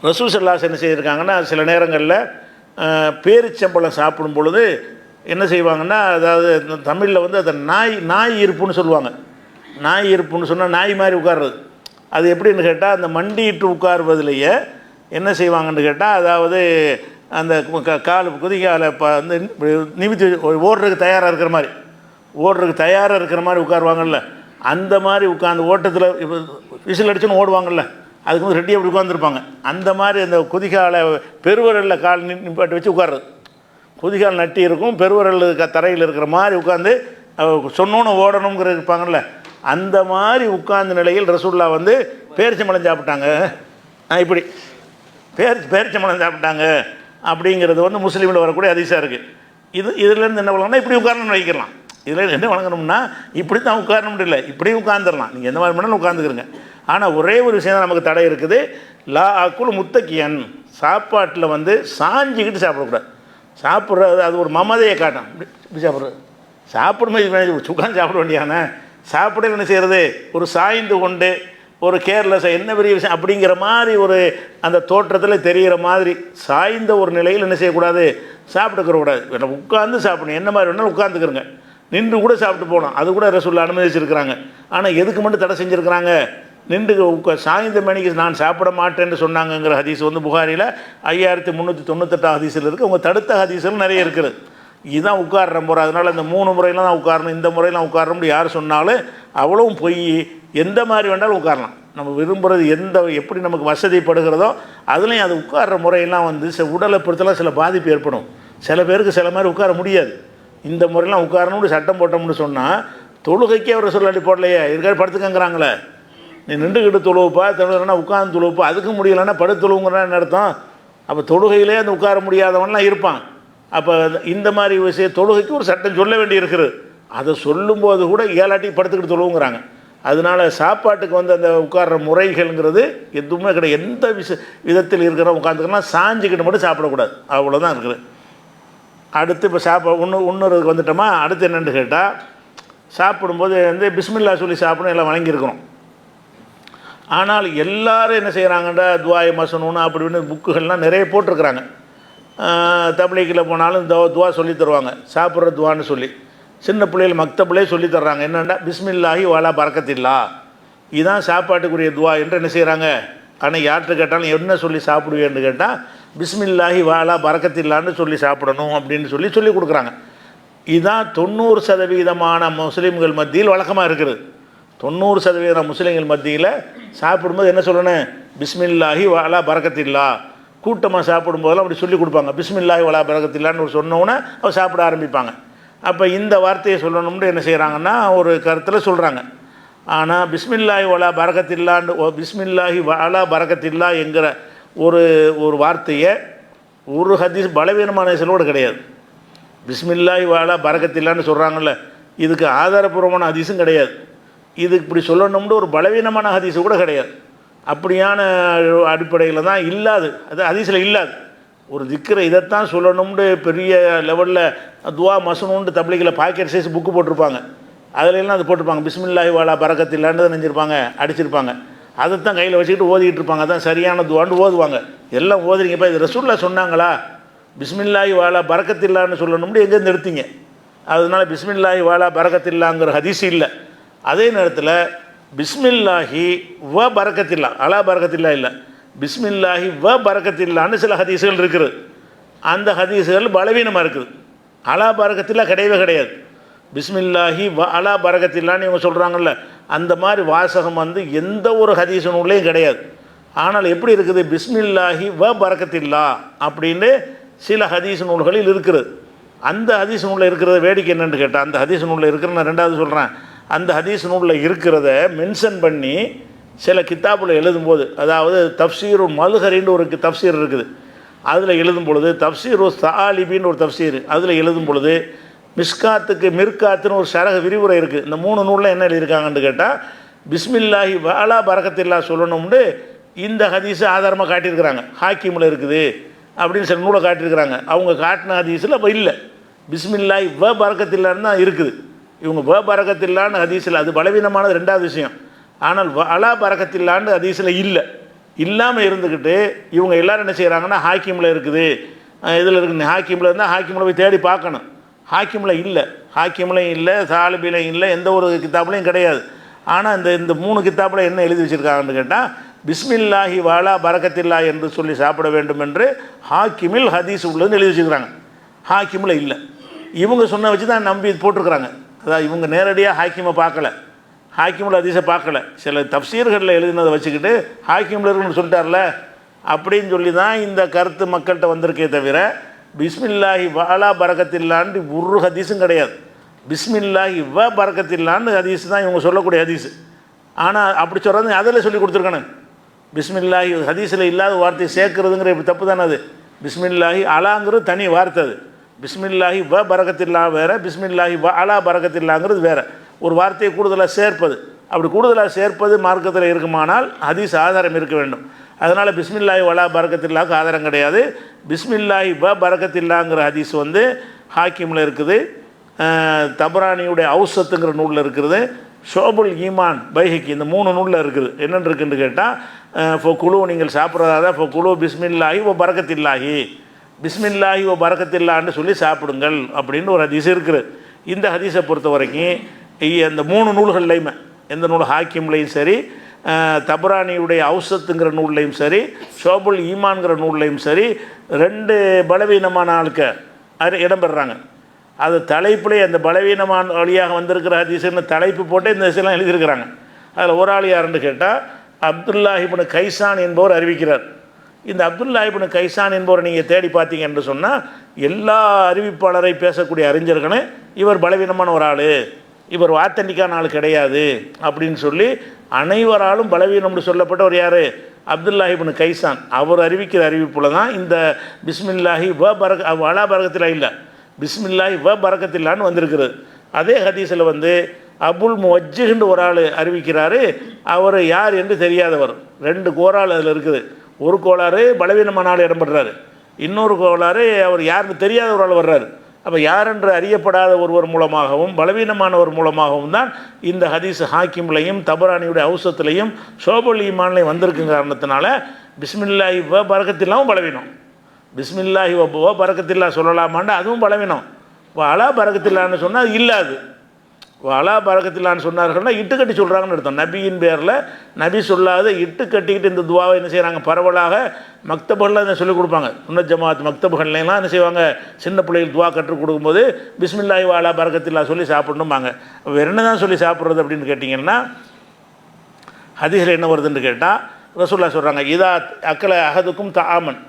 ரசூல் ஸல்லல்லாஹு அலைஹி வஸல்லம் என்ன செய்திருக்காங்கன்னா சில நேரங்களில் பேரிச்சம்பழம் சாப்பிடும் பொழுது என்ன செய்வாங்கன்னா, அதாவது தமிழில் வந்து அதை நாய் ஈர்ப்புன்னு சொல்லுவாங்க. நாய் ஈர்ப்புன்னு சொன்னால் நாய் மாதிரி உட்கார்றது. அது எப்படின்னு கேட்டால் அந்த மண்டிட்டு உட்கார்வதிலேயே என்ன செய்வாங்கன்னு கேட்டால், அதாவது அந்த கால் குதிகால வந்து நிமித்தி ஓடுறதுக்கு தயாராக இருக்கிற மாதிரி உட்காருவாங்கல்ல, அந்த மாதிரி உட்காந்து ஓட்டத்தில் இப்போ விசில் அடிச்சுன்னு ஓடுவாங்கள்ல, அதுக்கு வந்து ரெடியாக அப்படி உட்காந்துருப்பாங்க. அந்த மாதிரி அந்த குதிகாலை பெருவரலில் கால் நிப்பாட்டி வச்சு உட்கார்றது. குதிகால் நட்டி இருக்கும், பெருவரல் தரையில் இருக்கிற மாதிரி உட்காந்து சொன்னோன்னு ஓடணுங்கிறது இருப்பாங்கள்ல, அந்த மாதிரி உட்கார்ந்த நிலையில் ரசூல்லா வந்து பேரிச்சம்பழம் சாப்பிட்டாங்க. இப்படி பேரிச்சம்பழம் சாப்பிட்டாங்க அப்படிங்கிறது வந்து முஸ்லீமில் வரக்கூடிய ஹதீஸாக இருக்குது. இதுலேருந்து என்ன பண்ணலாம்னா இப்படி உட்காரணும்னு வைக்கலாம். இதில் என்ன வழங்கணும்னா இப்படி தான் உட்காரணும் இல்லை, இப்படியும் உட்காந்துடலாம். நீங்கள் எந்த மாதிரி வேணாலும் உட்காந்துக்கிறங்க. ஆனால் ஒரே ஒரு விஷயம் தான் நமக்கு தடை இருக்குது. லா அக்குல் முத்தக்கியன், சாப்பாட்டில் வந்து சாஞ்சிக்கிட்டு சாப்பிடக்கூடாது. சாப்பிட்றது அது ஒரு மமதையை காட்டும். இப்படி சாப்பிட்றது சாப்பிடும்போது உட்காந்து சாப்பிட வேண்டியானே, சாப்பிட என்ன செய்கிறது, ஒரு சாய்ந்து கொண்டு ஒரு கேர்லெஸ் என்ன பெரிய விஷயம் அப்படிங்கிற மாதிரி ஒரு அந்த தோற்றத்தில் தெரிகிற மாதிரி சாய்ந்த ஒரு நிலையில் என்ன செய்யக்கூடாது, சாப்பிட்டுக்கிறக்கூடாது. உட்காந்து சாப்பிடணும். என்ன மாதிரி வேணாலும் உட்காந்துக்கிறங்க. நின்று கூட சாப்பிட்டு போகணும். அது கூட ரசூலுல்லாஹ் அனுமதிச்சிருக்கிறாங்க. ஆனால் எதுக்கு மட்டும் தடை செஞ்சுருக்கிறாங்க, நின்று சாய்ந்த மணிக்கு நான் சாப்பிட மாட்டேன்னு சொன்னாங்கங்கிற ஹதீஸ் வந்து புகாரியில் 5398 ஹதீஸில் இருக்குது. அவங்க தடுத்த ஹதீஸில் நிறைய இருக்குது. இதுதான் உட்கார்ற முறை. அதனால் இந்த 3 முறையெல்லாம் தான் உட்காரணும், இந்த முறையெல்லாம் உட்காரணும்னு யார் சொன்னாலும் அவ்வளவும் பொய். எந்த மாதிரி வேண்டாலும் உட்காரலாம். நம்ம விரும்புகிறது எப்படி நமக்கு வசதிப்படுகிறதோ அதுலேயும் அது உட்கார்ற முறையெல்லாம் வந்து உடலை பொறுத்தலாம் சில பாதிப்பு ஏற்படும். சில பேருக்கு சில மாதிரி உட்கார முடியாது. இந்த முறையெல்லாம் உட்காரணும்னு சட்டம் போட்டோம்னு சொன்னால் தொழுகைக்கே அவர் சொல்லி போடலையே, இருக்காது படுத்துக்கங்கிறாங்களே. நீ நின்றுக்கிட்டு தொழுவுப்பா, தொழுனா உட்காந்து தொழுவுப்பா, அதுக்கு முடியலைன்னா படுத்து தொழுவுங்கிறான்னு அர்த்தம். அப்போ தொழுகையிலே அந்த உட்கார முடியாதவன்லாம் இருப்பான். அப்போ இந்த மாதிரி விஷயம் தொழுகைக்கு ஒரு சட்டம் சொல்ல வேண்டி இருக்குது. அதை சொல்லும்போது கூட ஏலாட்டி படுத்துக்கிட்டு தொழுவுங்கிறாங்க. அதனால் சாப்பாட்டுக்கு வந்து அந்த உட்கார்ற முறைகள்ங்கிறது எதுவுமே கிடையாது. எந்த விதத்தில் இருக்கிற உட்காந்துக்கலாம் சாஞ்சிக்கிட்டு மட்டும் சாப்பிடக்கூடாது, அவ்வளோதான் இருக்குது. அடுத்து இப்போ இன்னொருக்கு வந்துட்டோமா. அடுத்து என்னென்னு கேட்டால், சாப்பிடும்போது வந்து பிஸ்மில்லா சொல்லி சாப்பிடணும் எல்லாம் வழங்கியிருக்கிறோம். ஆனால் எல்லோரும் என்ன செய்கிறாங்கன்றா துவாய் மசனூன்னு அப்படின்னு புக்குகள்லாம் நிறைய போட்டிருக்கிறாங்க. தப்லீகில் போனாலும் துவா சொல்லி தருவாங்க, சாப்பிட்ற துவான்னு சொல்லி. சின்ன பிள்ளைகள் மக்தபிலே சொல்லி தர்றாங்க. என்னென்னா பிஸ்மில்லாஹி வாலா பரக்கத்தில்லா, இதுதான் சாப்பாட்டுக்குரிய துவா என்று என்ன செய்கிறாங்க. ஆனால் யார்கிட்ட கேட்டாலும் என்ன சொல்லி சாப்பிடுவேன்னு கேட்டால் பிஸ்மில்லாஹி வாலா பரக்கத்தில்லான்னு சொல்லி சாப்பிடணும் அப்படின்னு சொல்லி கொடுக்குறாங்க. இதுதான் 90% முஸ்லீம்கள் மத்தியில் வழக்கமாக இருக்குது. 90% முஸ்லீம்கள் மத்தியில் சாப்பிடும்போது என்ன சொல்லணும், பிஸ்மில்லாஹி வாலா பரக்கத்தில்லா. கூட்டமாக சாப்பிடும்போதெல்லாம் அப்படி சொல்லி கொடுப்பாங்க. பிஸ்மில்லாஹி வாலா பரக்கத்தில்லான்னு ஒரு சொன்னோன்னே அவர் சாப்பிட ஆரம்பிப்பாங்க. அப்போ இந்த வார்த்தையை சொல்லணும்னு என்ன செய்கிறாங்கன்னா ஒரு கருத்தில் சொல்கிறாங்க. ஆனால் பிஸ்மில்லாஹி வாலா பரக்கத்தில்லான்னு பிஸ்மில்லாஹி வாலா பரக்கத்தில்லா என்கிற ஒரு வார்த்தையை ஒரு ஹதீஸ் பலவீனமான சொல்லோடு கிடையாது. பிஸ்மில்லாஹி வாலா பரக்கத்தில்லான்னு சொல்கிறாங்கல்ல, இதுக்கு ஆதாரபூர்வமான ஹதீஸும் கிடையாது. இது இப்படி சொல்லணும்னு ஒரு பலவீனமான ஹதீஸு கூட கிடையாது. அப்படியான அடிப்படையில் தான் இல்லாது, அது ஹதீஸில் இல்லாது. ஒரு திக்கரை இதைத்தான் சொல்லணும்னு பெரிய லெவலில் துவா மசனூன்னு தப்லீகில் பாக்கெட் சைஸ் புக்கு போட்டிருப்பாங்க. அதிலெல்லாம் அது போட்டிருப்பாங்க. பிஸ்மில்லாஹி வாலா பரக்கத்தில்லான்னு தான் நினைஞ்சிருப்பாங்க, அடிச்சிருப்பாங்க. அதைத்தான் கையில் வச்சுக்கிட்டு ஓதிக்கிட்டு இருப்பாங்க. அதான் சரியான துவான்னு ஓதுவாங்க. எல்லாம் ஓதுறீங்கப்பா, இது ரசூலுல்லாஹ் சொன்னாங்களா, பிஸ்மில்லாஹி வாலா பரக்கத்தில்லான்னு சொல்லணும்னு எங்கேருந்து எடுத்தீங்க? அதனால பிஸ்மில்லாஹி வாலா பரக்கத்தில்லாங்கிற ஹதீஸ் இல்லை. அதே நேரத்தில் பிஸ்மில்லாஹி வ பரக்கத்தில்லா, அலா பரக்கத்தில்லா இல்லை, பிஸ்மில்லாஹி வ பரக்கத்தில்லான்னு சில ஹதீஸுகள் இருக்குது. அந்த ஹதீஸுகள் பலவீனமாக இருக்குது. அலா பரக்கத்தில்லா கிடையவே கிடையாது. பிஸ்மில்லாஹி வ அலா பரக்கத்தில்லான்னு இவங்க சொல்கிறாங்கல்ல, அந்த மாதிரி வாசகம் வந்து எந்த ஒரு ஹதீஸ் நூல்லையும் கிடையாது. ஆனால் எப்படி இருக்குது, பிஸ்மில்லாஹி வ பரக்கத்தில்லா அப்படின்னு சில ஹதீஸ் நூல்களில் இருக்கிறது. அந்த ஹதீஸ் நூலில் இருக்கிறத வேடிக்கை என்னென்னு கேட்டால், அந்த ஹதீஸ் நூலில் இருக்கிற நான் ரெண்டாவது சொல்கிறேன், அந்த ஹதீஸ் நூலில் இருக்கிறத மென்ஷன் பண்ணி சில கித்தாப்பில் எழுதும்போது, அதாவது தப்சீரு மல்ஹரின்னு ஒரு தப்சீர் இருக்குது, அதில் எழுதும் பொழுது தப்சீரு சாலிபின்னு ஒரு தப்சீர், அதில் எழுதும் பொழுது மிஸ்காத்துக்கு மிர்காத்துன்னு ஒரு சரக விரிவுரை இருக்குது. இந்த 3 நூலில் என்ன எழுதியிருக்காங்கன்னு கேட்டால் பிஸ்மில்லாஹி வாலா பரக்கத்தில்லா சொல்லணும்னு இந்த ஹதீஸை ஆதாரமாக காட்டியிருக்கிறாங்க. ஹாக்கிமில் இருக்குது அப்படின்னு சில நூலை காட்டியிருக்கிறாங்க. அவங்க காட்டின ஹதீஸில் அப்போ இல்லை, பிஸ்மில்லாஹி வ பரக்கத்தில்லான்னு தான் இருக்குது. இவங்க வ பரக்கத்தில்லான்னு ஹதீஸில், அது பலவீனமானது ரெண்டாவது விஷயம். ஆனால் அலா பரக்கத்தில்லான்னு ஹதீஸில் இல்லை. இல்லாமல் இருந்துக்கிட்டு இவங்க எல்லோரும் என்ன செய்கிறாங்கன்னா ஹாக்கிமில் இருக்குது, இதில் இருக்குது. ஹாக்கிமில் இருந்தால் ஹாக்கிமில் போய் தேடி பார்க்கணும். ஹாக்கிமில் இல்லை, ஹாக்கிமிலையும் இல்லை, சாலிபிலையும் இல்லை, எந்த ஒரு கித்தாப்புலையும் கிடையாது. ஆனால் இந்த 3 கித்தாப்பில் என்ன எழுதி வச்சுருக்காங்கன்னு கேட்டால் பிஸ்மில்லாஹி வாலா பரக்கத்தில்லா என்று சொல்லி சாப்பிட வேண்டும் என்று ஹாக்கிமில் ஹதீஸ் உள்ளதுன்னு எழுதி வச்சுருக்கிறாங்க. ஹாக்கிமில் இல்லை. இவங்க சொன்ன வச்சு தான் நம்பி போட்டிருக்கிறாங்க. அதாவது இவங்க நேரடியாக ஹாக்கிமை பார்க்கல, ஹாக்கிமில் ஹதீஸை பார்க்கல, சில தப்சீர்களில் எழுதினதை வச்சுக்கிட்டு ஹாக்கிமில் இருக்குன்னு சொல்லிட்டார்ல அப்படின்னு சொல்லி தான் இந்த கருத்து மக்கள்கிட்ட வந்திருக்கே தவிர பிஸ்மில்லாஹி வாலா பரக்கத்தில்லான்னு ஒரு ஹதீஸும் கிடையாது. பிஸ்மில்லாஹி வ பரக்கத்தில்லான்னு ஹதீஸ் தான் இவங்க சொல்லக்கூடிய ஹதீஸ். ஆனால் அப்படி சொல்கிறது அதில் சொல்லி கொடுத்துருக்கணும். பிஸ்மில்லாஹி ஹதீஸில் இல்லாத வார்த்தையை சேர்க்குறதுங்கிற இப்படி தப்பு தானே அது. பிஸ்மில்லாஹி அலாங்கிறது தனி வார்த்தை. அது பிஸ்மில்லாஹி வ பரக்கத்தில்லா வேறு, பிஸ்மில்லாஹி வ அலா பரக்கத்தில்லாங்கிறது வேறு. ஒரு வார்த்தையை கூடுதலாக சேர்ப்பது, அப்படி கூடுதலாக சேர்ப்பது மார்க்கத்தில் இருக்குமானால் ஹதீஸ் ஆதாரம் இருக்க வேண்டும். அதனால் பிஸ்மில்லாஹி வலா பரக்கத்தில்லாவுக்கு ஆதாரம் கிடையாது. பிஸ்மில்லாஹி வ பரக்கத்தில்லாங்கிற ஹதீஸ் வந்து ஹாக்கிமில் இருக்குது, தபரானியுடைய அவுசத்துங்கிற நூலில் இருக்குது, ஷோபுல் ஈமான் பைஹிக்கி இந்த 3 நூலில் இருக்குது. என்னென்னு இருக்குன்னு கேட்டால், ஃபோ குழு நீங்கள் சாப்பிட்றதா ஃபோ குழு பிஸ்மில்லாஹி ஓ பரக்கத்தில்லாஹி, பிஸ்மில்லாஹி ஓ பரக்கத்தில்லான்னு சொல்லி சாப்பிடுங்கள் அப்படின்னு ஒரு ஹதீஸ் இருக்குது. இந்த ஹதீஸை பொறுத்த வரைக்கும் இந்த 3 நூல்கள்லையுமே, எந்த நூல் ஹாக்கிம்லையும் சரி, தபரானியுடைய அவுசத்துங்கிற நூல்லையும் சரி, ஷோபுல் ஈமான்கிற நூல்லையும் சரி, 2 பலவீனமான ஆளுக்கு இடம்பெறாங்க. அது தலைப்பிலே அந்த பலவீனமான வழியாக வந்திருக்கிற ஹதீஸ்னு தலைப்பு போட்டு இந்த விஷயம்லாம் எழுதியிருக்கிறாங்க. அதில் ஒரு ஆள் யாருன்னு கேட்டால் அப்துல்லாஹ் இப்னு கைசான் என்பவர் அறிவிக்கிறார். இந்த அப்துல்லாஹ் இப்னு கைசான் என்பவர் நீங்கள் தேடி பார்த்தீங்க என்று சொன்னால் எல்லா அறிவிப்பாளரை பேசக்கூடிய அறிஞர்களும் இவர் பலவீனமான ஒரு ஆள், இவர் ஆத்தண்டிக்கான ஆள் கிடையாது அப்படின்னு சொல்லி அனைவராலும் பலவீனம்னு சொல்லப்பட்டவர் யார்? அப்துல்லாஹ் இப்னு கைசான். அவர் அறிவிக்கிற அறிவிப்பில் தான் இந்த பிஸ்மில்லாஹி வ பரக வலா பரக்கத்தில் இல்லை, பிஸ்மில்லாஹி வ பரக்கத்தில்லான்னு வந்திருக்கிறது. அதே ஹதீஸில் வந்து அபுல் முவஜ்ஜிஹ்னு ஒரு ஆள் அறிவிக்கிறாரு. அவர் யார் என்று தெரியாதவர். 2 கோளாறு அதில் இருக்குது. ஒரு கோளாறு பலவீனமான ஆள் இடம்பெறாரு, இன்னொரு கோளாறு அவர் யாருன்னு தெரியாத ஒரு ஆள் வர்றாரு. அப்போ யாரென்று அறியப்படாத ஒருவர் மூலமாகவும் பலவீனமானவர் மூலமாகவும் தான் இந்த ஹதீஸ் ஹாக்கிம்லையும் தபரானியுடைய அவுசத்துலையும் ஷோபுல் ஈமான்லையும் வந்திருக்குங்க. காரணத்தினால பிஸ்மில்லாஹி வ பரக்கத்தில்லாவும் பலவீனம், பிஸ்மில்லாஹி வ பரக்கத்தில்லா சொல்லலாமான்னு அதுவும் பலவீனம். அலா பரக்கத்தில்லான்னு சொன்னால் அது இல்லாது. அலா பரக்கத்தில்லான்னு சொன்னார்கள்னா இட்டு கட்டி சொல்கிறாங்கன்னு அர்த்தம். நபியின் பேரில் நபி சொல்லாத இட்டு கட்டிக்கிட்டு இந்த துவாவை என்ன செய்கிறாங்க, பரவலாக மக்தபுகளில் இதை சொல்லிக் கொடுப்பாங்க. சுன்னத் ஜமாத் மக்தபுகள்லாம் என்ன செய்வாங்க, சின்ன பிள்ளைகள் துவா கற்றுக் கொடுக்கும்போது பிஸ்மில்லாஹி வ அலா பரக்கத்தில்லா சொல்லி சாப்பிடணும்பாங்க. வேறு என்ன தான் சொல்லி சாப்பிட்றது அப்படின்னு கேட்டிங்கன்னா, ஹதீஸில் என்ன வருதுன்னு கேட்டால் ரசூலுல்லாஹ் சொல்கிறாங்க, இதா அக்கல அஹதுக்கும் தஆமன்,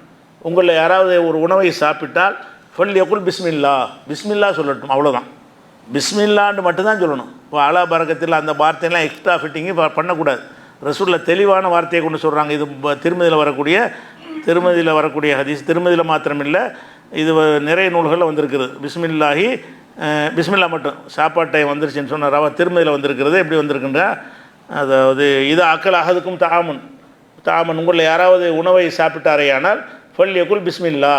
உங்களில் யாராவது ஒரு உணவை சாப்பிட்டால் ஃபல் யகுல் பிஸ்மில்லா, பிஸ்மில்லா சொல்லட்டும், அவ்வளோதான். பிஸ்மில்லான்னு மட்டும்தான் சொல்லணும். இப்போ அலா பரக்கத்தில் அந்த வார்த்தையெல்லாம் எக்ஸ்ட்ரா ஃபிட்டிங்கு பண்ணக்கூடாது. ரசூலுல்லாஹ் தெளிவான வார்த்தையை கொண்டு சொல்கிறாங்க. இது திருமதியில் வரக்கூடிய ஹதீஸ். திருமதியில் மாத்திரமில்லை, இது நிறைய நூல்களில் வந்திருக்குது. பிஸ்மில்லாஹி பிஸ்மில்லா மட்டும் சாப்பாட்டை வந்துருச்சுன்னு சொன்ன ரவா திருமதியில் வந்திருக்கிறது. எப்படி வந்திருக்குன்றா, அதாவது இது அக்கல் அஹதுக்கும் தாமன் உங்களில் யாராவது உணவை சாப்பிட்டாரேயானால் ஃபல் யகுல் பிஸ்மில்லா,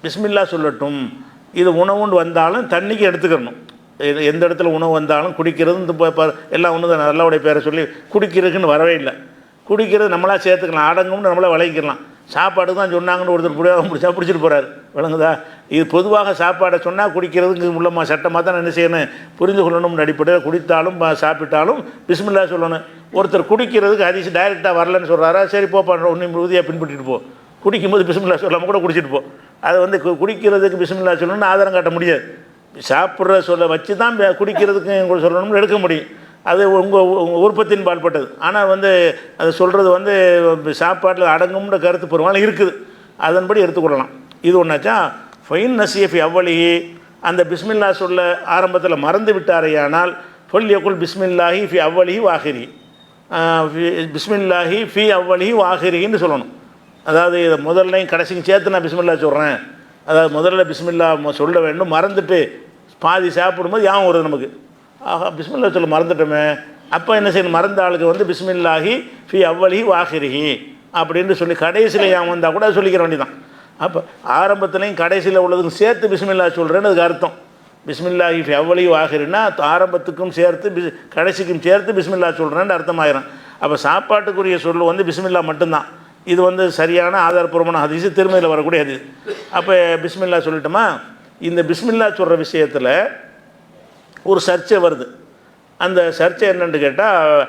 பிஸ்மில்லா சொல்லட்டும். இது உணவுண்டு வந்தாலும் தண்ணிக்கு எடுத்துக்கணும். எந்த இடத்துல உணவு வந்தாலும் குடிக்கிறது இந்த எல்லாம் ஒன்று தான். அல்லாஹ்வுடைய பேரை சொல்லி குடிக்கிறதுக்குன்னு வரவே இல்லை. குடிக்கிறது நம்மளாக சேர்த்துக்கலாம், அடங்கும்னு நம்மளே விளங்கிக்கலாம். சாப்பாடு தான் சொன்னாங்கன்னு ஒருத்தர் பிடிச்சா பிடிச்சிட்டு போகிறார், விளங்குதா? இது பொதுவாக சாப்பாடை சொன்னால் குடிக்கிறதுக்கு உள்ளமா சட்டமாக தான் என்ன செய்யணும், புரிந்து கொள்ளணும்னு அடிப்படையில் குடித்தாலும் சாப்பிட்டாலும் பிஸ்மில்லா சொல்லணும். ஒருத்தர் குடிக்கிறதுக்கு ஹதீஸ் டைரெக்டாக வரலன்னு சொல்கிறாரா, சரி போப்பா ஒன்றும் உறுதியாக பின்பற்றிட்டு போ, குடிக்கும்போது பிஸ்மில்லா சொல்லாமல் கூட குடிச்சிட்டு போ. அது வந்து குடிக்கிறதுக்கு பிஸ்மில்லா சொல்லணும்னு ஆதாரம் காட்ட முடியாது. சாப்பிட்ற சொல்ல வச்சு தான் குடிக்கிறதுக்கு உங்களுக்கு சொல்லணும்னு எடுக்க முடியும். அது உங்கள் உற்பத்தியின் பால்பட்டது. ஆனால் வந்து அது சொல்கிறது வந்து சாப்பாட்டில் அடங்கும்ன்ற கருத்து பெரும்பாலும் இருக்குது. அதன்படி எடுத்துக்கொள்ளலாம். இது ஒன்றாச்சா. ஃபைன் நசியஃபி அவ்வளிஹி, அந்த பிஸ்மில்லா சொல்ல ஆரம்பத்தில் மறந்து விட்டாரையானால் ஃபல் யகுல் பிஸ்மில்லாஹி ஃபி அவ்வளிஹி வாஹிரி, பிஸ்மில்லாஹி ஃபி அவ்வளிஹி வாஹிரின்னு சொல்லணும். அதாவது இதை முதல்லையும் கடைசியும் சேர்த்து நான் பிஸ்மில்லா சொல்கிறேன். அதாவது முதல்ல பிஸ்மில்லா சொல்ல வேண்டும், மறந்துட்டு பாதி சாப்பிடும்போது யாவும் வருது நமக்கு, ஆஹா பிஸ்மில்லா சொல்ல மறந்துட்டோமே, அப்போ என்ன செய்யணும், மறந்த ஆளுக்கு வந்து பிஸ்மில்லாஹி ஃபி அவ்வளிஹி வாஹிரிஹி அப்படின்னு சொல்லி கடைசியில் யாவும் வந்தால் கூட சொல்லிக்கிற வேண்டியதான். அப்போ ஆரம்பத்துலேயும் கடைசியில் உள்ளதுக்கும் சேர்த்து பிஸ்மில்லா சொல்கிறேன்னு அதுக்கு அர்த்தம். பிஸ்மில்லாஹி ஃபி அவ்வளிஹி வாஹிரின்னா ஆரம்பத்துக்கும் சேர்த்து கடைசிக்கும் சேர்த்து பிஸ்மில்லா சொல்கிறேன்னு அர்த்தமாயிரும். அப்போ சாப்பாட்டுக்குரிய சொல் வந்து பிஸ்மில்லா மட்டும்தான். இது வந்து சரியான ஆதாரப்பூர்வமான ஹதீஸ், திருமதியில் வரக்கூடிய ஹதீஸ். அப்போ பிஸ்மில்லா சொல்லிட்டோமா. இந்த பிஸ்மில்லா சொல்கிற விஷயத்தில் ஒரு சர்ச்சை வருது. அந்த சர்ச்சை என்னென்னு கேட்டால்,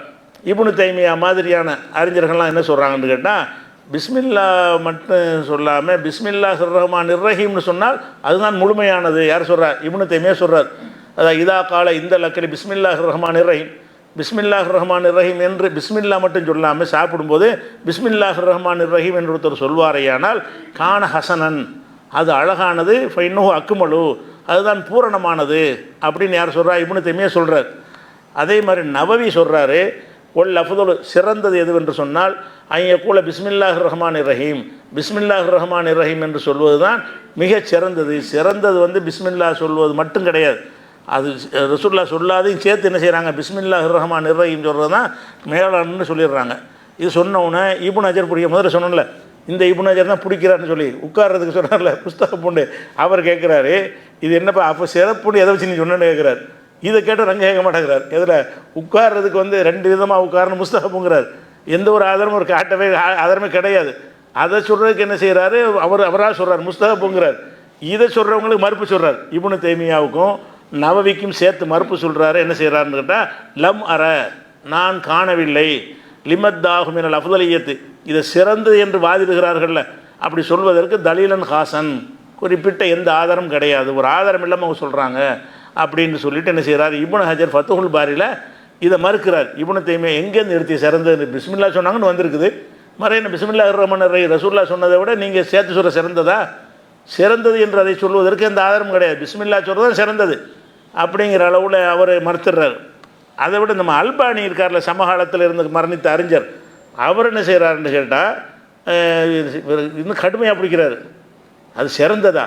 இப்னு தைமியா மாதிரியான அறிஞர்கள்லாம் என்ன சொல்கிறாங்கன்னு கேட்டால், பிஸ்மில்லா மட்டும் சொல்லாமல் பிஸ்மில்லாஹ் ரஹ்மான் ரஹீம்னு சொன்னால் அதுதான் முழுமையானது. யார் சொல்கிறார்? இப்னு தைமியா சொல்கிறார். அதான் இதா கால இந்த லக்கடி பிஸ்மில்லாஹ் ரஹ்மான் ரஹீம், பிஸ்மில்லாஹ் ரஹ்மான் ரஹீம் என்று பிஸ்மில்லா மட்டும் சொல்லாமல் சாப்பிடும்போது பிஸ்மில்லாஹ் ரஹ்மான் ரஹீம் என்று ஒருத்தர் சொல்வாரையானால் கான ஹசனன், அது அழகானது, ஃபைன்னஹு அக்குமலு, அதுதான் பூரணமானது அப்படின்னு யார் சொல்கிறா? இப்னு தைமியா சொல்கிறார். அதே மாதிரி நவவி சொல்கிறாரு, ஒல் அஃதலு சிறந்தது எதுவென்று சொன்னால் ஐயக்கூல பிஸ்மில்லாஹிர் ரஹ்மானிர் ரஹீம், பிஸ்மில்லாஹிர் ரஹ்மானிர் ரஹீம் என்று சொல்வது தான் மிகச் சிறந்தது. சிறந்தது வந்து பிஸ்மில்லா சொல்வது மட்டும் கிடையாது, அது ரசூலுல்லாஹ் சொல்லாதையும் சேர்த்து என்ன செய்கிறாங்க, பிஸ்மில்லாஹிர் ரஹ்மானிர் ரஹீம் சொல்கிறது தான் மேலான்னு சொல்லிடுறாங்க. இது சொன்னவுடனே இப்னு ஹஜர் பிடிக்க முதல்ல சொன்னோம்ல, இந்த இப்னு ஹஜர் தான் பிடிக்கிறாருன்னு சொல்லி உட்கார்றதுக்கு சொன்னார்ல புஸ்தகம் பூண்டு, அவர் கேட்குறாரு இது என்னப்பா அப்போ சிறப்புன்னு எதை வச்சு நீ சொன்னேன்னு கேட்குறாரு. இதை கேட்டு ரங்க கேட்க மாட்டேங்கிறார். எதில் உட்கார்றதுக்கு வந்து 2 விதமாக உட்காரணும் முஸ்தஹப்புங்கிறார். எந்த ஒரு ஆதாரமும் ஒரு காட்டவே ஆதாரமே கிடையாது. அதை சொல்கிறதுக்கு என்ன செய்கிறாரு, அவராக சொல்கிறார் முஸ்தஹப்புங்கிறார். இதை சொல்கிறவங்களுக்கு மறுப்பு சொல்கிறார். இப்னு தைமியாவுக்கும் நவவிக்கும் சேர்த்து மறுப்பு சொல்கிறாரு. என்ன செய்கிறாருன்னு கேட்டால், லம் அற நான் காணவில்லை, லிமத்தாகுமினல் அஃதலியத்து இதை சிறந்தது என்று வாதிடுகிறார்கள்ல, அப்படி சொல்வதற்கு தலீலன் ஹாசன் குறிப்பிட்ட எந்த ஆதாரம் கிடையாது, ஒரு ஆதாரம் இல்லாமல் அவங்க சொல்கிறாங்க அப்படின்னு சொல்லிட்டு என்ன செய்கிறார், இப்னு ஹஜர் ஃபத்துஹுல் பாரியில் இதை மறுக்கிறார். இப்னு தைமியா எங்கேருந்து எடுத்து சிறந்தது, பிஸ்மில்லா சொன்னாங்கன்னு வந்திருக்குது, மறைய பிஸ்மில்லாஹிர் ரஹ்மானிர் ரஹீம் ரசூலுல்லாஹ் சொன்னதை விட நீங்கள் சேர்த்து சொல்கிற சிறந்ததா, சிறந்தது என்று அதை சொல்வதற்கு எந்த ஆதாரம் கிடையாது, பிஸ்மில்லா சொல்கிறது தான் சிறந்தது அப்படிங்கிற அளவில் அவர் மறுத்துடுறார். அதை விட நம்ம அல்பானி இருக்கார்ல, சமகாலத்தில் இருந்து மரணித்த அறிஞர், அவர் என்ன செய்கிறாருன்னு கேட்டால் இன்னும் கடுமையாக பிடிக்கிறாரு. அது சிறந்ததா,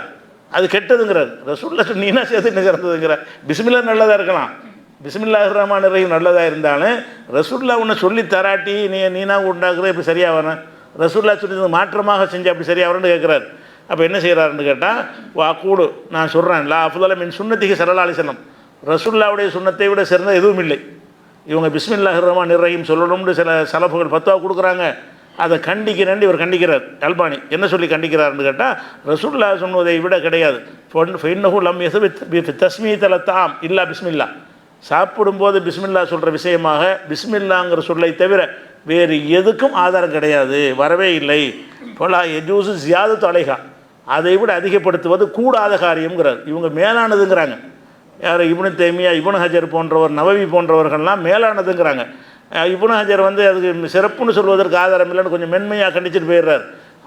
அது கெட்டதுங்கிறார். ரசூலுல்லாஹ் நீனா சேர்த்து என்ன சிறந்ததுங்கிறார். பிஸ்மில்லா நல்லதாக இருக்கலாம், பிஸ்மில்லாஹிர் ரஹ்மானிர் ரஹீம் நல்லதாக இருந்தாலும் ரசூலுல்லாஹ் உன்னை சொல்லி தராட்டி நீனா உண்டாக்குற இப்படி சரியாக வரேன், ரசூலுல்லாஹ் சொல்லி மாற்றமாக செஞ்சு அப்படி சரியாக வரேன்னு கேட்குறாரு. அப்போ என்ன செய்கிறாருன்னு கேட்டால், வா கூடு நான் சொல்கிறேன், லா அஃதல மின் சுன்னத்திஹி ஸல்லல்லாஹு அலைஹி வஸல்லம் ரசூலுல்லாஹ்வுடைய சுன்னத்தை விட சிறந்த எதுவும் இல்லை. இவங்க பிஸ்மில்லாஹிர் ரஹ்மானிர் ரஹீம் சொல்லணும்னு சில சலஃபுகள் ஃபத்வா கொடுக்குறாங்க, அதை கண்டிக்கிறேன்னு இவர் கண்டிக்கிறார். அல்பானி என்ன சொல்லி கண்டிக்கிறார்னு கேட்டால், ரசூலுல்லாஹ் சொன்னதை விட கிடையாது. ஃபைன்னஹு லம் யஸ்பித் தஸ்மீத்தல் தாம் இல்லா பிஸ்மில்லா, சாப்பிடும்போது பிஸ்மில்லா சொல்கிற விஷயமாக பிஸ்மில்லாங்கிற சொல்லை தவிர வேறு எதுக்கும் ஆதாரம் கிடையாது, வரவே இல்லை. ஃபலா யஜூஸு ஜியாதத்து அலைஹா, அதை விட அதிகப்படுத்துவது கூடாத காரியம்ங்கிறார். இவங்க மேலானதுங்கிறாங்க. யார், இப்னு தைமியா, இப்னு ஹஜர் போன்றவர், நவவி போன்றவர்கள்லாம் மேலானதுங்கிறாங்க. இப்னு ஹஜர் வந்து அதுக்கு சிறப்புன்னு சொல்வதற்கு ஆதாரம் இல்லைன்னு கொஞ்சம் மென்மையாக கண்டிச்சுட்டு போயிடுறார்.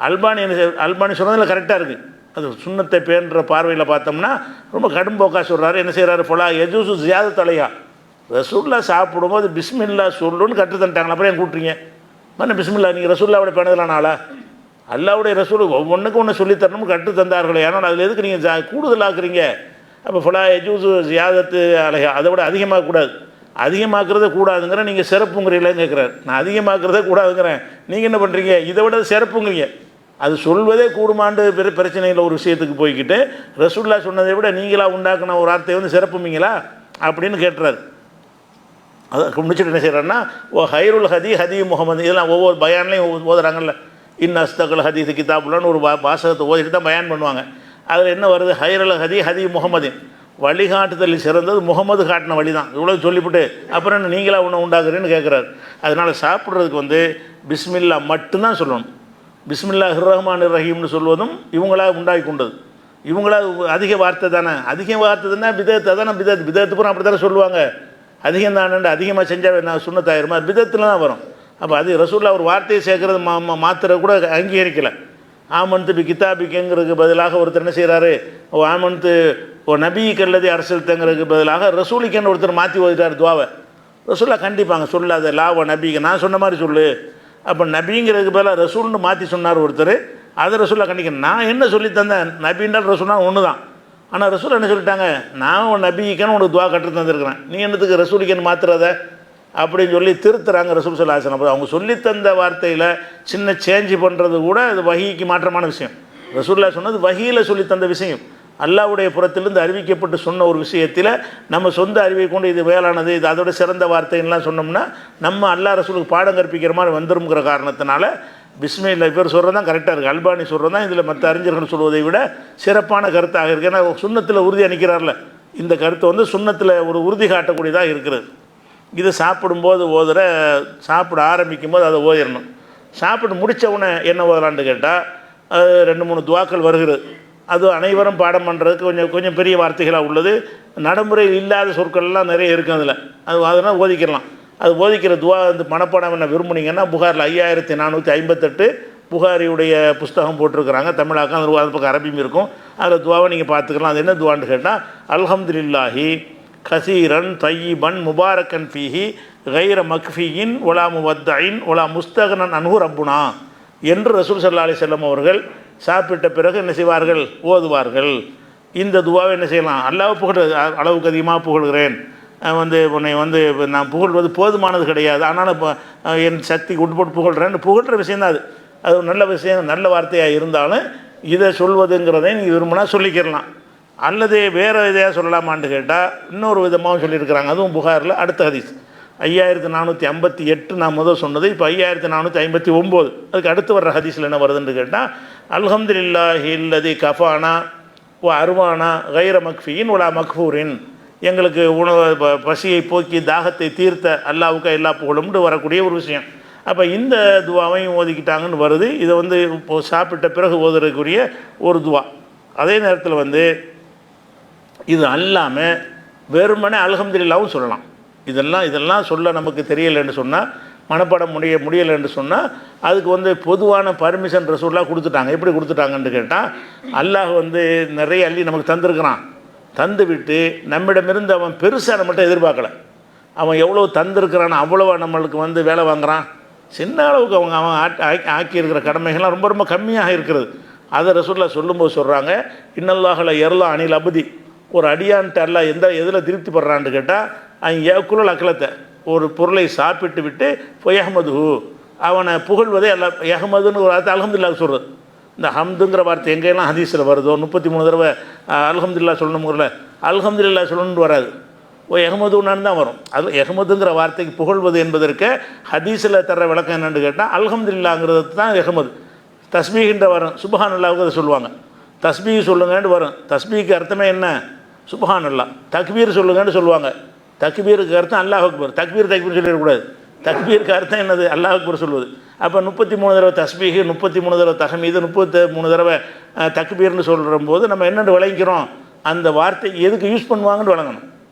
அல்பானி சொன்னதில் கரெக்டாக இருக்குது. அது சுன்னத்தை பேன்ற பார்வையில் பார்த்தோம்னா ரொம்ப கடும்போக்காக சொல்கிறாரு. என்ன செய்கிறாரு, ஃபலா யஜூஸு ஜியாதத்து அலைஹா, ரசூலுல்லாஹ் சாப்பிடும்போது பிஸ்மில்லா சொல்லுன்னு கற்று தந்துட்டாங்களா, அப்புறம் ஏன் கூட்டுறீங்க மன்ன பிஸ்மில்லா, நீங்கள் ரசூலுல்லாஹ்வுடைய பேணுதலானாலா, அல்லாஹ்வுடைய ரசூல் ஒவ்வொன்றுக்கும் ஒன்று சொல்லித்தரணும்னு கற்று தந்தார்களே, ஆனால் அதில் எதுக்கு நீங்கள் கூடுதலாக்குறீங்க. அப்போ ஃபலா யஜூஸு ஜியாதத்து அலைஹா, அதை விட அதிகமாகக்கூடாது, அதிகமாக்குறதே கூடாதுங்கிற நீங்கள் சிறப்புங்கிறீங்களேன்னு கேட்குறாரு. நான் அதிகமாக்குறதே கூடாதுங்கிறேன், நீங்கள் என்ன பண்ணுறீங்க, இதை விட சிறப்புங்கிறீங்க. அது சொல்வதே கூடுமாண்டு பிரச்சனையில் ஒரு விஷயத்துக்கு போய்கிட்டு ரசூலுல்லாஹ் சொன்னதை விட நீங்களாக உண்டாக்குன ஒரு வார்த்தையை வந்து சிறப்புமீங்களா அப்படின்னு கேட்டுறாரு. அதை முடிச்சுட்டு என்ன செய்கிறாருன்னா, ஓ ஹைருல் ஹதி முகமது, இதெல்லாம் ஒவ்வொரு பயான்லையும் ஓதுறாங்கல்ல, இன் அஸ்தகுல் ஹதீஸ் கிதாபுல்லான்னு ஒரு வாசகத்தை ஓதிட்டு தான் பயான் பண்ணுவாங்க. அதில் என்ன வருது, ஹைருல் ஹதி முகமதின், வழிகாட்டுதல் சிறந்தது முகமது காட்டின வழி தான், இவ்வளோ சொல்லிவிட்டு அப்புறம் என்ன நீங்களாக ஒன்று உண்டாக்குறேன்னு கேட்குறாரு. அதனால் சாப்பிட்றதுக்கு வந்து பிஸ்மில்லா மட்டும்தான் சொல்லணும். பிஸ்மில்லாஹிர் ரஹ்மானிர் ரஹீம்னு சொல்வதும் இவங்களாக உண்டாகி கொண்டது, இவங்களா அதிக வார்த்தை தானே, அதிக வார்த்தை தானே பிதத்து, அதானே பிதத்து பூரா அப்படி தானே சொல்லுவாங்க. அதிகம் தானே, அதிகமாக செஞ்சால் நான் சுன்னத்தாயிருமா, பிதத்தில் தான் வரும். அப்போ அது ரசூலுல்லாஹ் ஒரு வார்த்தையை சேர்க்கறது மாத்திரை கூட அங்கீகரிக்கலை. ஆமன்து பி கிதாபிக்குங்கிறதுக்கு பதிலாக ஒருத்தர் என்ன செய்கிறாரு, ஓ ஆமன்து ஓ நபிக்கல்லதி அரசல்தங்கிறதுக்கு பதிலாக ரசூலிக்கன்னு ஒருத்தர் மாற்றி ஓதிட்டார் துவாவை. ரசூலுல்லாஹ் கண்டிப்பாங்க, சொல்லாத லாவ நபிக்கு நான் சொன்ன மாதிரி சொல்லு. அப்போ நபிங்கிறதுக்கு பதிலாக ரசூல்னு மாற்றி சொன்னார் ஒருத்தர், அதை ரசூலுல்லாஹ் கண்டிக்கணும். நான் என்ன சொல்லி தந்தேன், நபின்றால் ரசூல்னா ஒன்று தான். ஆனால் ரசூல் என்ன சொல்லிட்டாங்க, நான் உன் நபிக்கன்னு உனக்கு துவா கற்று தந்துருக்கிறேன், நீ என்னத்துக்கு ரசூலிக்கன்னு மாற்றுறத அப்படின்னு சொல்லி திருத்துறாங்க ரசூல் ஸல்லல்லாஹு அலைஹி வஸல்லம். அவங்க சொல்லித்தந்த வார்த்தையில் சின்ன சேஞ்சு பண்ணுறது கூட அது வஹீக்கு மாற்றமான விஷயம். ரசூலுல்லாஹ் சொன்னது வஹீயில் சொல்லித்தந்த விஷயம், அல்லாஹ்வுடைய புறத்திலிருந்து அறிவிக்கப்பட்டு சொன்ன ஒரு விஷயத்தில் நம்ம சொந்த அறிவை கொண்டு இது வேளானது, இது அதோட சிறந்த வார்த்தைலாம் சொன்னோம்னா நம்ம அல்லாஹ் ரசூலுக்கு பாடம் கற்பிக்கிற மாதிரி வந்துருங்கிற காரணத்தினால பிஸ்மில்லா இவர் சொல்கிறது தான் கரெக்டாக இருக்குது. அல்பானி சொல்கிறது தான் இதில் மற்ற அறிஞர்கள் சொல்வதை விட சிறப்பான கருத்தாக இருக்குது. ஏன்னா சுன்னத்தில் உறுதி அணிக்கிறார்ல, இந்த கருத்தை வந்து சுன்னத்தில் ஒரு உறுதி காட்டக்கூடியதாக இருக்கிறது. இது சாப்பிடும்போது சாப்பிட ஆரம்பிக்கும் போது அதை ஓதிடணும். சாப்பிட்டு முடித்த உடனே என்ன ஓதலான்னு கேட்டால், அது 2-3 துவாக்கள் வருகிறது. அது அனைவரும் பாடம் பண்ணுறதுக்கு கொஞ்சம் பெரிய வார்த்தைகளாக உள்ளது, நடைமுறையில் இல்லாத சொற்கள்லாம் நிறைய இருக்குது அதில். அதனால் ஓதிக்கலாம். அது ஓதிக்கிற துவா வந்து மனப்பாடம் என்ன விரும்புனீங்கன்னா புகாரில் 5458 புகாரியுடைய புஸ்தகம் போட்டிருக்கிறாங்க, தமிழாக்கம், அது பக்கம் அரபியும் இருக்கும். அதில் துவாவை நீங்கள் பார்த்துக்கலாம். அது என்ன துவான்னு கேட்டால், அல்ஹம்துலில்லாஹி கசீரன் தையிபன் முபாரக்கன் ஃபீஹி கைர மக்ஃபியின் ஒலா முவத்தைன் ஒலா முஸ்தகனன் அன்ஹு ரப்புனா என்று ரசூல் ஸல்லல்லாஹு அலைஹி வஸல்லம் அவர்கள் சாப்பிட்ட பிறகு என்ன செய்வார்கள், ஓதுவார்கள். இந்த துவாவை என்ன செய்யலாம், அல்லாஹ் புகழ் அளவுக்கு அதிகமாக புகழ்கிறேன், உன்னை நான் புகழ்வது போதுமானது கிடையாது, ஆனால் இப்போ என் சக்திக்கு உட்பட்டு புகழ்கிறேன், புகழ்கிற விஷயந்தான் அது. அது நல்ல விஷயம், நல்ல வார்த்தையாக இருந்தாலும் இதை சொல்வதுங்கிறதை நீங்கள் விரும்பினா சொல்லிக்கிறலாம். அல்லது வேறு இதையாக சொல்லலாமான்னு கேட்டால் இன்னொரு விதமாகவும் சொல்லியிருக்கிறாங்க. அதுவும் புகாரில் அடுத்த ஹதீஸ் 5458 நான் முதல் சொன்னது. இப்போ 5459 அதுக்கு அடுத்து வர்ற ஹதீஸில் என்ன வருதுன்னு கேட்டால், அல்ஹம்துலில்லாஹி அல்லதி கஃபானா ஓ அருவானா கைர மக்ஃபியின் ஒலா மக்ஃபூரின், எங்களுக்கு உணவு பசியை போக்கி தாகத்தை தீர்த்த அல்லாவுக்கு எல்லா புகழும்னு வரக்கூடிய ஒரு விஷயம். அப்போ இந்த துவாவையும் ஓதிக்கிட்டாங்கன்னு வருது. இதை இப்போ சாப்பிட்ட பிறகு ஓதுறதுக்குரிய ஒரு துவா. அதே நேரத்தில் இது அல்லாமல் வெறுமனே அல்ஹம்துலில்லாஹ்வும் சொல்லலாம். இதெல்லாம் சொல்ல நமக்கு தெரியலைன்னு சொன்னால், மனப்பாடம் முடியலைன்னு சொன்னால், அதுக்கு பொதுவான பர்மிஷன் ரசூலுல்லாஹ் கொடுத்துட்டாங்க. எப்படி கொடுத்துட்டாங்கன்னு கேட்டால், அல்லாஹ் நிறைய அள்ளி நமக்கு தந்திருக்கிறான். தந்து விட்டு நம்மிடமிருந்து அவன் பெருசாக நம்மகிட்ட எதிர்பார்க்கலை. அவன் எவ்வளோ தந்திருக்கிறான் அவ்வளோ நம்மளுக்கு வேலை வாங்குகிறான். சின்ன அளவுக்கு அவன் ஆக்கியிருக்கிற கடமைகள்லாம் ரொம்ப ரொம்ப கம்மியாக இருக்கிறது. அதை ரசூலுல்லாஹ் சொல்லும்போது சொல்கிறாங்க, இன்னல்லாஹல எர்லா அனில் அபதி, ஒரு அடியான்ட்டு அல்லாஹ் எதில் திருப்தி படுறான்னு கேட்டால், அவன் ஏக்குழல் அக்கலத்தை ஒரு பொருளை சாப்பிட்டு விட்டு பொயஹமது அவனை புகழ்வதே அல்ல. எஹமதுன்னு ஒரு வார்த்தை அல்ஹம்துலில்லாஹ் சொல்கிறது. இந்த ஹம்துங்கிற வார்த்தை எங்கெல்லாம் ஹதீஸில் வருதோ 33 தடவை அல்ஹம்துலில்லாஹ் சொல்லணுங்கிறல, அல்ஹம்துலில்லாஹ் சொல்லணுன்னு வராது, எஹமதுன்னு தான் வரும். அது எஹமதுங்கிற வார்த்தைக்கு புகழ்வது என்பதற்கு ஹதீஸில் தர்ற விளக்கம் என்னென்னு கேட்டால், அல்ஹம்துலில்லாஹ்ங்கிறது தான் எஹமது. தஸ்பீகின்ற வரும், சுப்ஹானல்லாஹ்வுக்கு அதை சொல்லுவாங்க. தஸ்பீஹ் சொல்லுங்கன்னு வரும். தஸ்பீக்கு அர்த்தமே என்ன, சுப்ஹானல்லாஹ். தக்பீர் சொல்லுங்கன்னு சொல்லுவாங்க. தக்பீருக்கு அர்த்தம் அல்லாஹ் அக்பர். தக்பீர் சொல்லிடக்கூடாது. தக்பீருக்கு அர்த்தம் என்னது, அல்லாஹ் அக்பர் சொல்வது. அப்போ 33 தடவை தஸ்பீஹ், 33 தடவை தஹமீது, 33 தடவை தக்பீர்னு சொல்கிற போது நம்ம என்னென்னு விளங்கிக்கிறோம், அந்த வார்த்தை எதுக்கு யூஸ் பண்ணுவாங்கன்னு விளங்கணும்.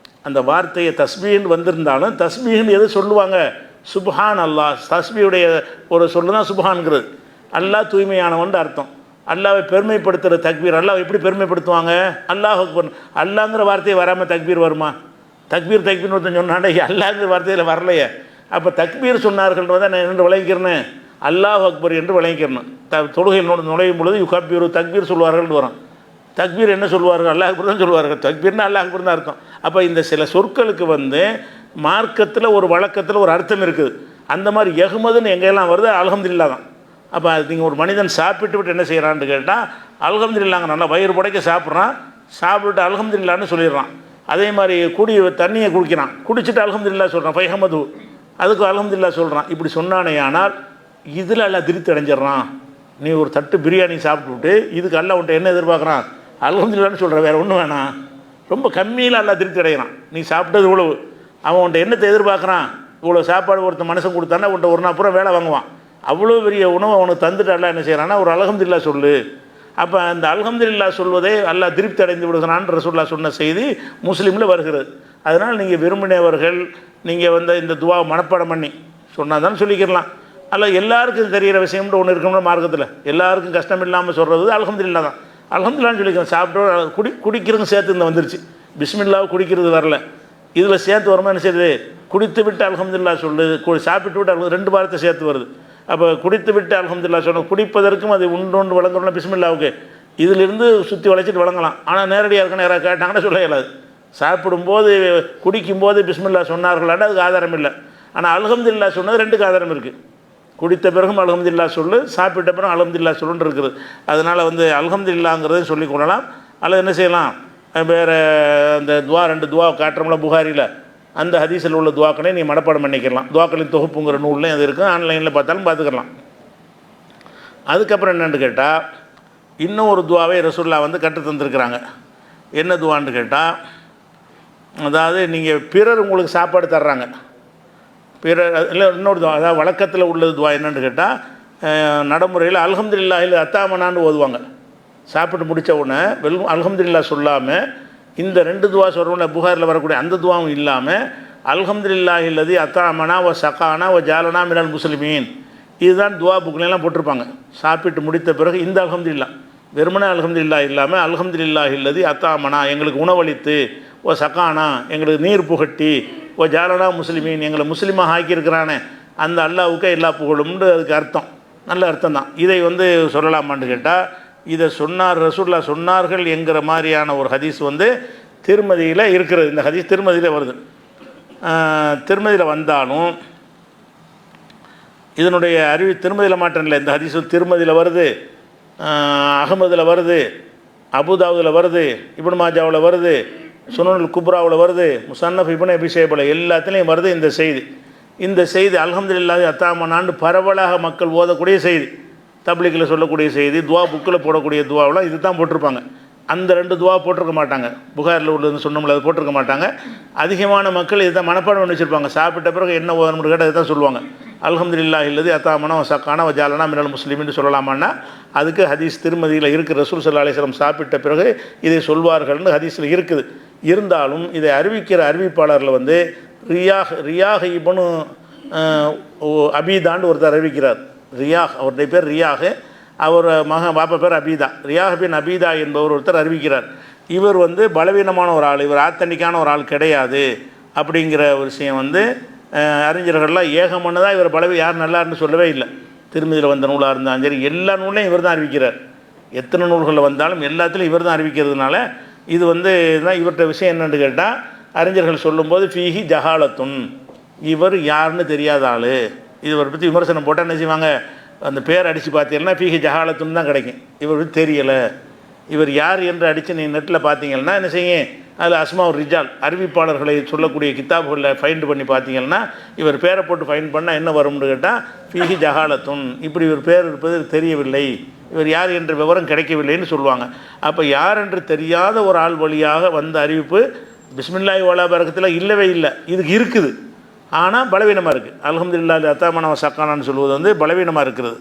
அந்த வார்த்தையை தஸ்பீன்னு வந்திருந்தாலும் தஸ்பீஹ்னு எது சொல்லுவாங்க, சுப்ஹான் அல்லாஹ். தஸ்பீஹுடைய ஒரு சொல்லு தான் சுப்ஹான்ங்கிறது. அல்லாஹ் தூய்மையானவன் அர்த்தம். அல்லாவை பெருமைப்படுத்துகிற தக்பீர். அல்லாஹ் எப்படி பெருமைப்படுத்துவாங்க, அல்லாஹ் அக்பர். அல்லாங்கிற வார்த்தையை வராமல் தக்பீர் வருமா? தக்பீர்னு ஒருத்தன் சொன்னாண்டே, அல்லாங்கிற வார்த்தையில் வரலையே. அப்போ தக்பீர் சொன்னார்கள் நான் என்று விளங்கிக்கிறேன்னு, அல்லாஹ் அக்பர் என்று விளங்கிக்கிறேன். தொழுகையில் நுழையும் பொழுது யுகப்பீர் தக்பீர் சொல்வார்கள் வரும். தக்பீர் என்ன சொல்வார்கள், அல்லாஹ் அக்பர் தான் சொல்வார்கள். தக்பீர்னா அல்லாஹ் அக்பர் தான் அர்த்தம். அப்போ இந்த சில சொற்களுக்கு மார்க்கத்தில் ஒரு வழக்கத்தில் ஒரு அர்த்தம் இருக்குது. அந்த மாதிரி எஹ்மதுன்னு எங்கெல்லாம் வருது, அல்ஹம்துலில்லாஹ் தான். அப்போ நீங்கள் ஒரு மனிதன் சாப்பிட்டு விட்டு என்ன செய்கிறான்னு கேட்டால், அல்ஹம்துலில்லாஹ்ங்க நல்லா வயிறு புடைக்க சாப்பிட்றான், சாப்பிட்டு அல்ஹம்துலில்லாஹ்னு சொல்லிடுறான். அதே மாதிரி தண்ணியை குடிக்கிறான், குடிச்சிட்டு அல்ஹம்துலில்லாஹ் சொல்கிறான், ஃபைஹமது, அதுக்கு அல்ஹம்துலில்லாஹ் சொல்கிறான். இப்படி சொன்னானே ஆனால் இதில் எல்லாம் திருப்தி அடைஞ்சிட்றான். நீ ஒரு தட்டு பிரியாணி சாப்பிட்டுவிட்டு இதுக்கு எல்லாம் உன்ட்ட என்ன எதிர்பார்க்குறான், அல்ஹம்துலில்லாஹ்னு சொல்கிற, வேறு ஒன்றும் வேணாம். ரொம்ப கம்மியில் எல்லாம் திருப்தி அடைகிறான். நீ சாப்பிட்டது இவ்வளவு, அவன் உன்ட்ட என்னத்தை எதிர்பார்க்குறான், இவ்வளோ சாப்பாடு ஒருத்தன் மனுஷன் கொடுத்தானா உன்ட்ட ஒரு நாள் பூரா வேலை வாங்குவான். அவ்வளோ பெரிய உணவு அவனுக்கு தந்துட்டாலாம் என்ன செய்கிறான்னா ஒரு அல்ஹம்துலில்லாஹ் சொல்லு. அப்போ அந்த அல்ஹம்துலில்லாஹ் சொல்வதே அல்லாஹ் திருப்தி அடைந்து விடுகிறான் ரசூலுல்லாஹ் சொன்ன செய்தி முஸ்லீமில் வருகிறது. அதனால் நீங்கள் விரும்பினவர்கள் நீங்கள் இந்த துவாவை மனப்பாடம் பண்ணி சொன்னால் தானே சொல்லிக்கிறலாம். அல்ல எல்லாருக்கும் தெரிகிற விஷயம்னு ஒன்று இருக்கணும்னா மார்க்கத்தில் எல்லாருக்கும் கஷ்டம் இல்லாமல் சொல்கிறது அல்ஹம்துலில்லாஹ் தான். அல்ஹம்துலில்லாஹ்னு சொல்லிக்கிறேன். சாப்பிட்டு குடிக்கிறதும் சேர்த்து இந்த வந்துருச்சு. பிஸ்மில்லாஹ் குடிக்கிறது வரல, இதில் சேர்த்து வருமா என்ன செய்யுது, குடித்து விட்டு அல்ஹம்துலில்லாஹ் சொல்லு, சாப்பிட்டு விட்டு 2 வாரத்தை சேர்த்து வருது. அப்போ குடித்து விட்டு அல்ஹம்துலில்லாஹ் சொல்லணும். குடிப்பதற்கும் அது உண்டு வழங்கணும்னா பிஸ்மில்லாவுக்கு இதிலிருந்து சுற்றி வளைச்சிட்டு வழங்கலாம். ஆனால் நேரடியாக இருக்குன்னு யாராவது கேட்டாங்கன்னா சொல்ல இயலாது. சாப்பிடும்போது குடிக்கும்போது பிஸ்மில்லாஹ் சொன்னார்களான்னு அதுக்கு ஆதாரம் இல்லை. ஆனால் அல்ஹம்துலில்லாஹ் சொன்னது 2க்கு ஆதாரம் இருக்குது. குடித்த பிறகும் அல்ஹம்துலில்லாஹ் சொல்லு, சாப்பிட்ட பிறகு அல்ஹம்துலில்லாஹ் சொல்லுன்னு இருக்குது. அதனால் அல்ஹம்துலில்லாஹ்ங்கிறதையும் சொல்லிக் கொள்ளலாம். அல்லது என்ன செய்யலாம், வேறு அந்த 2 துவா காட்டுறோம்ல புகாரியில், அந்த ஹதீஸில் உள்ள துவாக்களை நீ மனப்பாடம் பண்ணிக்கலாம். துவாக்களின் தொகுப்புங்கிற நூல்லையும் அது இருக்குது, ஆன்லைனில் பார்த்தாலும் பார்த்துக்கலாம். அதுக்கப்புறம் என்னென்னு கேட்டால், இன்னும் ஒரு துவாவை ரசூலுல்லாஹ் கற்று தந்திருக்கிறாங்க. என்ன துவான்னு கேட்டால், அதாவது நீங்கள் பிறர் உங்களுக்கு சாப்பாடு தர்றாங்க, பிறர் இல்லை இன்னொரு துவா, அதாவது வழக்கத்தில் உள்ளது துவா என்னென்னு கேட்டால், நடைமுறையில் அல்ஹம்துலில்லாஹில் அத்தாமனான்னு ஓதுவாங்க. சாப்பிட்டு முடித்த உடனே வெறும் அல்ஹம்துலில்லாஹ் சொல்லாமல் இந்த 2 துவா சொல்கிறோம்ல புகாரில் வரக்கூடிய அந்த துவாவும் இல்லாமல் அல்ஹம்துலில்லாஹில்லதி அத்தாமனா வ சகானா வ ஜாலனா மினல் முஸ்லிமீன் இதுதான் துவா புக்லாம் போட்டிருப்பாங்க. சாப்பிட்டு முடித்த பிறகு இந்த அல்ஹம்துலில்லாஹ், வெறுமனே அல்ஹம்துலில்லாஹ் இல்லாமல் அல்ஹம்துலில்லாஹ் இல்லதி அத்தாமனா, எங்களுக்கு உணவளித்து, ஓ சக்கானா, எங்களுக்கு நீர் புகட்டி, ஓ ஜாலனா முஸ்லிமீன், எங்களை முஸ்லீமாக ஆக்கியிருக்கிறானே அந்த அல்லாவுக்கு எல்லா புகழும்னு அதுக்கு அர்த்தம். நல்ல அர்த்தம் தான். இதை சொல்லலாமான்னு கேட்டால், இதை சொன்னார் ரசூலுல்லாஹ் சொன்னார்கள் என்கிற மாதிரியான ஒரு ஹதீஸ் திருமதியில் இருக்கிறது. இந்த ஹதீஸ் திருமதியில் வருது. திருமதியில் வந்தாலும் இதனுடைய திருமதியில் மாற்றம் இல்லை. இந்த ஹதீஸ் திருமதியில் வருது, அகமதில் வருது, அபுதாவுதில் வருது, இப்னு மாஜாவில் வருது, சுனனுல் குப்ராவில் வருது, முஸன்னஃப் இப்னு அபீ ஷைபால எல்லாத்துலேயும் வருது இந்த செய்தி. இந்த செய்தி அல்ஹம்துலில்லாஹி அத்தாமனான்னு பரவலாக மக்கள் ஓதக்கூடிய செய்தி, தப்லீகில் சொல்லக்கூடிய செய்தி, துவா புக்கில் போடக்கூடிய துவாவெலாம் இது தான் போட்டிருப்பாங்க. அந்த 2 துவா போட்டிருக்க மாட்டாங்க. புகாரில் உள்ளதுன்னு சொன்னோம்ல, அது போட்டிருக்க மாட்டாங்க. அதிகமான மக்கள் இதுதான் மனப்பாடம் பண்ணி வச்சுருப்பாங்க. சாப்பிட்ட பிறகு என்ன ஓதணும்னு கேட்டால் இதுதான் சொல்லுவாங்க. அல்ஹம்துலில்லாஹி இல்லது அத்தாமனா சக்கானா வஜாலனா மினல் முஸ்லிமின்னு சொல்லலாமான்னா அதுக்கு ஹதீஸ் திருமதியில் இருக்குது. ரசூல் ஸல்லல்லாஹு அலைஹி வஸல்லம் சாப்பிட்ட பிறகு இதை சொல்வார்கள்னு ஹதீஸில் இருக்குது. இருந்தாலும் இதை அறிவிக்கிற அறிவிப்பாளரில் ரியாஹ் இப்னு அபீதான்னு ஒருத்தர் அறிவிக்கிறார். ரியாஹ், அவருடைய பேர் ரியாஹ், அவர் பாப்பா பேர் அபீதா. ரியாஹ் பின் அபீதா என்பவர் ஒருத்தர் அறிவிக்கிறார். இவர் பலவீனமான ஒரு ஆள், இவர் ஆத்தன்டிக்கான ஒரு ஆள் கிடையாது அப்படிங்கிற ஒரு விஷயம் அறிஞர்கள்லாம் ஏகமனதாக இவர் யார் நல்லாருன்னு சொல்லவே இல்லை. திருமதியில் வந்த நூலாக இருந்தாலும் சரி, எல்லா நூலையும் இவர் தான் அறிவிக்கிறார். எத்தனை நூல்களில் வந்தாலும் எல்லாத்துலையும் இவர் தான் அறிவிக்கிறதுனால இது இதுதான் இவர்கிட்ட விஷயம் என்னென்னு கேட்டால், அறிஞர்கள் சொல்லும்போது ஃபீஹி ஜஹாலத்துன், இவர் யாருன்னு தெரியாத ஆள். இவரை பற்றி விமர்சனம் போட்டால் என்ன செய்வாங்க, அந்த பேர் அடித்து பார்த்தீங்கன்னா ஃபீஹி ஜஹாலத்துன்னு தான் கிடைக்கும். இவர் தெரியலை, இவர் யார் என்று அடித்து நீ நெட்டில் பார்த்தீங்கன்னா என்ன செய்யும், அதில் அஸ்மா ரிஜால் அறிவிப்பாளர்களை சொல்லக்கூடிய கித்தாபுகளில் ஃபைண்ட் பண்ணி பார்த்தீங்கன்னா இவர் பேரை போட்டு ஃபைண்ட் பண்ணால் என்ன வரும்னு கேட்டால் ஃபீஹி ஜஹாலத்துன், இப்படி இவர் பேர் இருப்பது தெரியவில்லை, இவர் யார் என்ற விவரம் கிடைக்கவில்லைன்னு சொல்லுவாங்க. அப்போ யார் என்று தெரியாத ஒரு ஆள் வழியாக வந்த அறிவிப்பு பிஸ்மில்லாஹி வலா பரக்கத்தில் இல்லவே இல்லை. இதுக்கு இருக்குது, ஆனால் பலவீனமாக இருக்குது. அல்ஹம்துலில்லாஹி அத்தாமனா சக்கானான்னு சொல்வது பலவீனமாக இருக்கிறது.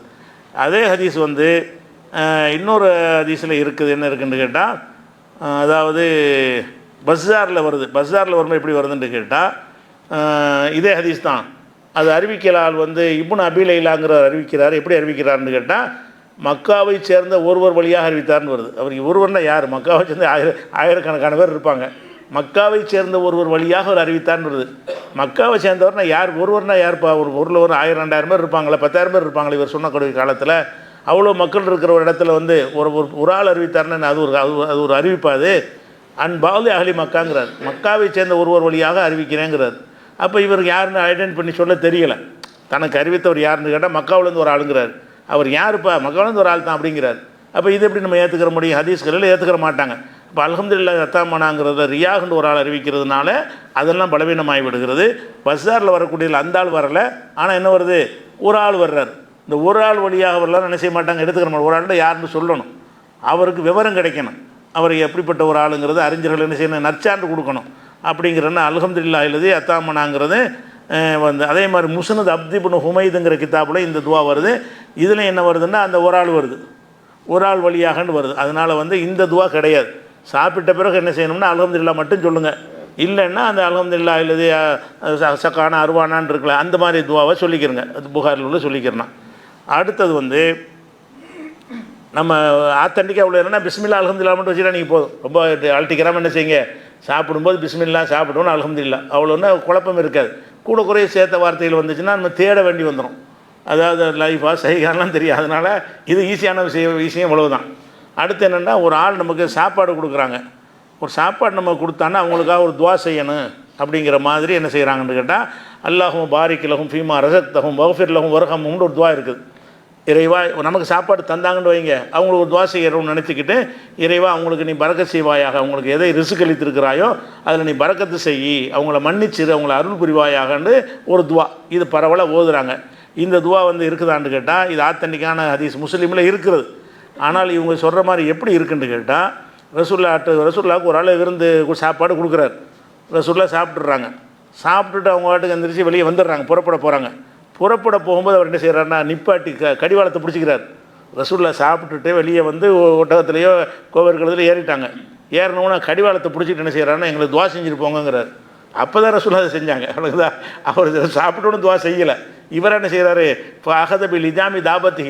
அதே ஹதீஸ் இன்னொரு ஹதீஸில் இருக்குது. என்ன இருக்குதுன்னு கேட்டால், அதாவது பஸ்ஸாரில் வருது. பஸ்ஸாரில் வரும்போது எப்படி வருதுன்னு கேட்டால், இதே ஹதீஸ் தான். அது அறிவிக்கலால் இப்னு அபீ லைலாங்கிறவர் அறிவிக்கிறார். எப்படி அறிவிக்கிறார்னு கேட்டால், மக்காவை சேர்ந்த ஒருவர் வழியாக அறிவித்தார்னு வருது. அவருக்கு ஒருவர்னா யார், மக்காவை சேர்ந்த ஆயிரக்கணக்கான பேர் இருப்பாங்க. மக்காவை சேர்ந்த ஒருவர் வழியாக அவர் அறிவித்தார்னு வருது. மக்காவை சேர்ந்தவர்னா யார், ஒருவர்னா யார்ப்பா, ஒரு ஊரில் 1000 2000 பேர் இருப்பாங்களே, 10,000 பேர் இருப்பாங்களே இவர் சொன்னக்கூடிய காலத்தில். அவ்வளோ மக்கள் இருக்கிற ஒரு இடத்துல ஒரு ஆள் அறிவித்தார்னா அது ஒரு அறிவிப்பாது. அன்பாவது அகலி மக்காங்கிறார், மக்காவை சேர்ந்த ஒருவர் வழியாக அறிவிக்கிறேங்கிறார். அப்போ இவருக்கு யாருன்னு ஐடென்ட் பண்ணி சொல்ல தெரியலை. தனக்கு அறிவித்தவர் யாருன்னு கேட்டால் மக்காவிலேருந்து ஒரு ஆளுங்கிறார். அவர் யாருப்பா, மக்காவிலேருந்து ஒரு ஆள் தான் அப்படிங்கிறார். அப்போ இது எப்படி நம்ம ஏற்றுக்கிற முடியும், ஹதீஸ்களில் ஏற்றுக்கிற மாட்டாங்க. இப்போ அல்ஹம்துலில்லாஹி அத்தாமனாங்கிறத ரியாஹ்னு ஒரு ஆள் அறிவிக்கிறதுனால அதெல்லாம் பலவீனமாகி விடுகிறது. பஸ்ஸாரில் வரக்கூடியதில் அந்த ஆள் வரலை, ஆனால் என்ன வருது, ஒரு ஆள் வர்றார். இந்த ஒரு ஆள் வழியாக வரலாம் என்ன செய்ய மாட்டாங்க, எடுத்துக்கிற மாட்டாங்க. ஒரு ஆள்கிட்ட யாருன்னு சொல்லணும், அவருக்கு விவரம் கிடைக்கணும், அவர் எப்படிப்பட்ட ஒரு ஆளுங்கிறது அறிஞர்கள் என்ன செய்யணும், நற்சான்று கொடுக்கணும். அப்படிங்கிறன்னா அல்ஹம்துலில்லாஹி இல்லதி அத்தாமனாங்கிறது அதே மாதிரி முஸ்னத் அப்தி இப்னு ஹுமைதுங்கிற கிதாபில் இந்த துவா வருது. இதில் என்ன வருதுன்னா அந்த ஒரு ஆள் வருது, ஒரு ஆள் வழியாகன்னு வருது. அதனால் இந்த துவா கிடையாது. சாப்பிட்ட பிறகு என்ன செய்யணும்னா அல்ஹம்துலில்லாஹ் மட்டும் சொல்லுங்கள். இல்லைன்னா அந்த அல்ஹம்துலில்லாஹ் இல்லது சக்கானா அருவானான்னு இருக்கல அந்த மாதிரி துவாவை சொல்லிக்கிறங்க. அது புகாரில் உள்ள சொல்லிக்கிறேன்னா. அடுத்தது நம்ம ஆத்தண்டிக்காக உள்ள என்னென்னா பிஸ்மில்லா அல்ஹம்துலில்லாஹ் மட்டும் வச்சுட்டா நீங்கள் போதும். ரொம்ப அழட்டிக்கிறாமல் என்ன செய்யுங்க, சாப்பிடும்போது பிஸ்மில்லா சாப்பிடணும் அல்ஹம்துலில்லாஹ், அவ்வளோன்னா குழப்பம் இருக்காது. கூட குறைய சேர்த்த வார்த்தைகள் வந்துச்சுன்னா நம்ம தேட வேண்டி வந்துடும். அதாவது லைஃபாக சைகாலாம் தெரியும். அதனால் இது ஈஸியான விஷயம் இவ்வளவுதான். அடுத்து என்னென்னா, ஒரு ஆள் நமக்கு சாப்பாடு கொடுக்குறாங்க, ஒரு சாப்பாடு நம்ம கொடுத்தான்னா அவங்களுக்காக ஒரு துவா செய்யணும். அப்படிங்கிற மாதிரி என்ன செய்கிறாங்கன்னு கேட்டால், அல்லாஹும் பாரிக் லஹும் ஃபீமா ரஸக்தஹும் வஃபிர் லஹும் வர்ஹம்ஹும்னு ஒரு துவா இருக்குது. இறைவா நமக்கு சாப்பாடு தந்தாங்கன்னு வைங்க, அவங்களுக்கு ஒரு துவா செய்யறோம்னு நினச்சிக்கிட்டு, இறைவா அவங்களுக்கு நீ பரக்கத் செய்வாயாக, அவங்களுக்கு எதை ரிஸ்க் அளித்திருக்கிறாயோ அதில் நீ பரக்கத்து செய்யி, அவங்கள மன்னிச்சிரு, அவங்கள அருள் புரிவாயாகன்னு ஒரு துவா. இது பரவலாக ஓதுறாங்க. இந்த துவா இருக்குதான்னு கேட்டால், இது ஆத்தன்டிக்கான ஹதீஸ் முஸ்லீமில் இருக்கிறது. ஆனால் இவங்க சொல்கிற மாதிரி எப்படி இருக்குன்னு கேட்டால், ரசூலுல்லாவுக்கு ஒரு ஆள் விருந்து சாப்பாடு கொடுக்குறாரு. ரசூலுல்லாஹ் சாப்பிட்றாங்க. சாப்பிட்டுட்டு அவங்க வாட்டுக்கு எந்திரிச்சு வெளியே வந்துடுறாங்க, புறப்பட போகிறாங்க. புறப்பட போகும்போது அவர் என்ன செய்கிறாருன்னா, நிப்பாட்டி கடிவாளத்தை பிடிச்சிக்கிறார். ரசூலுல்லாஹ் சாப்பிட்டுட்டு வெளியே ஒட்டகத்துலேயோ கோவர்களதுலையோ ஏறிட்டாங்க. ஏறினோன்னா கடிவாளத்தை பிடிச்சிட்டு என்ன செய்கிறாருன்னா, எங்களுக்கு துவா செஞ்சுட்டு போங்கிறார். அப்போ தான் ரசூலுல்லாஹ் அதை செஞ்சாங்க. அவங்களுக்கு தான் அவர் சாப்பிட்டோன்னு துவா செய்யலை. இவர் என்ன செய்கிறாரு, இப்போ அகதபில் இஜாமி தாபத்தி,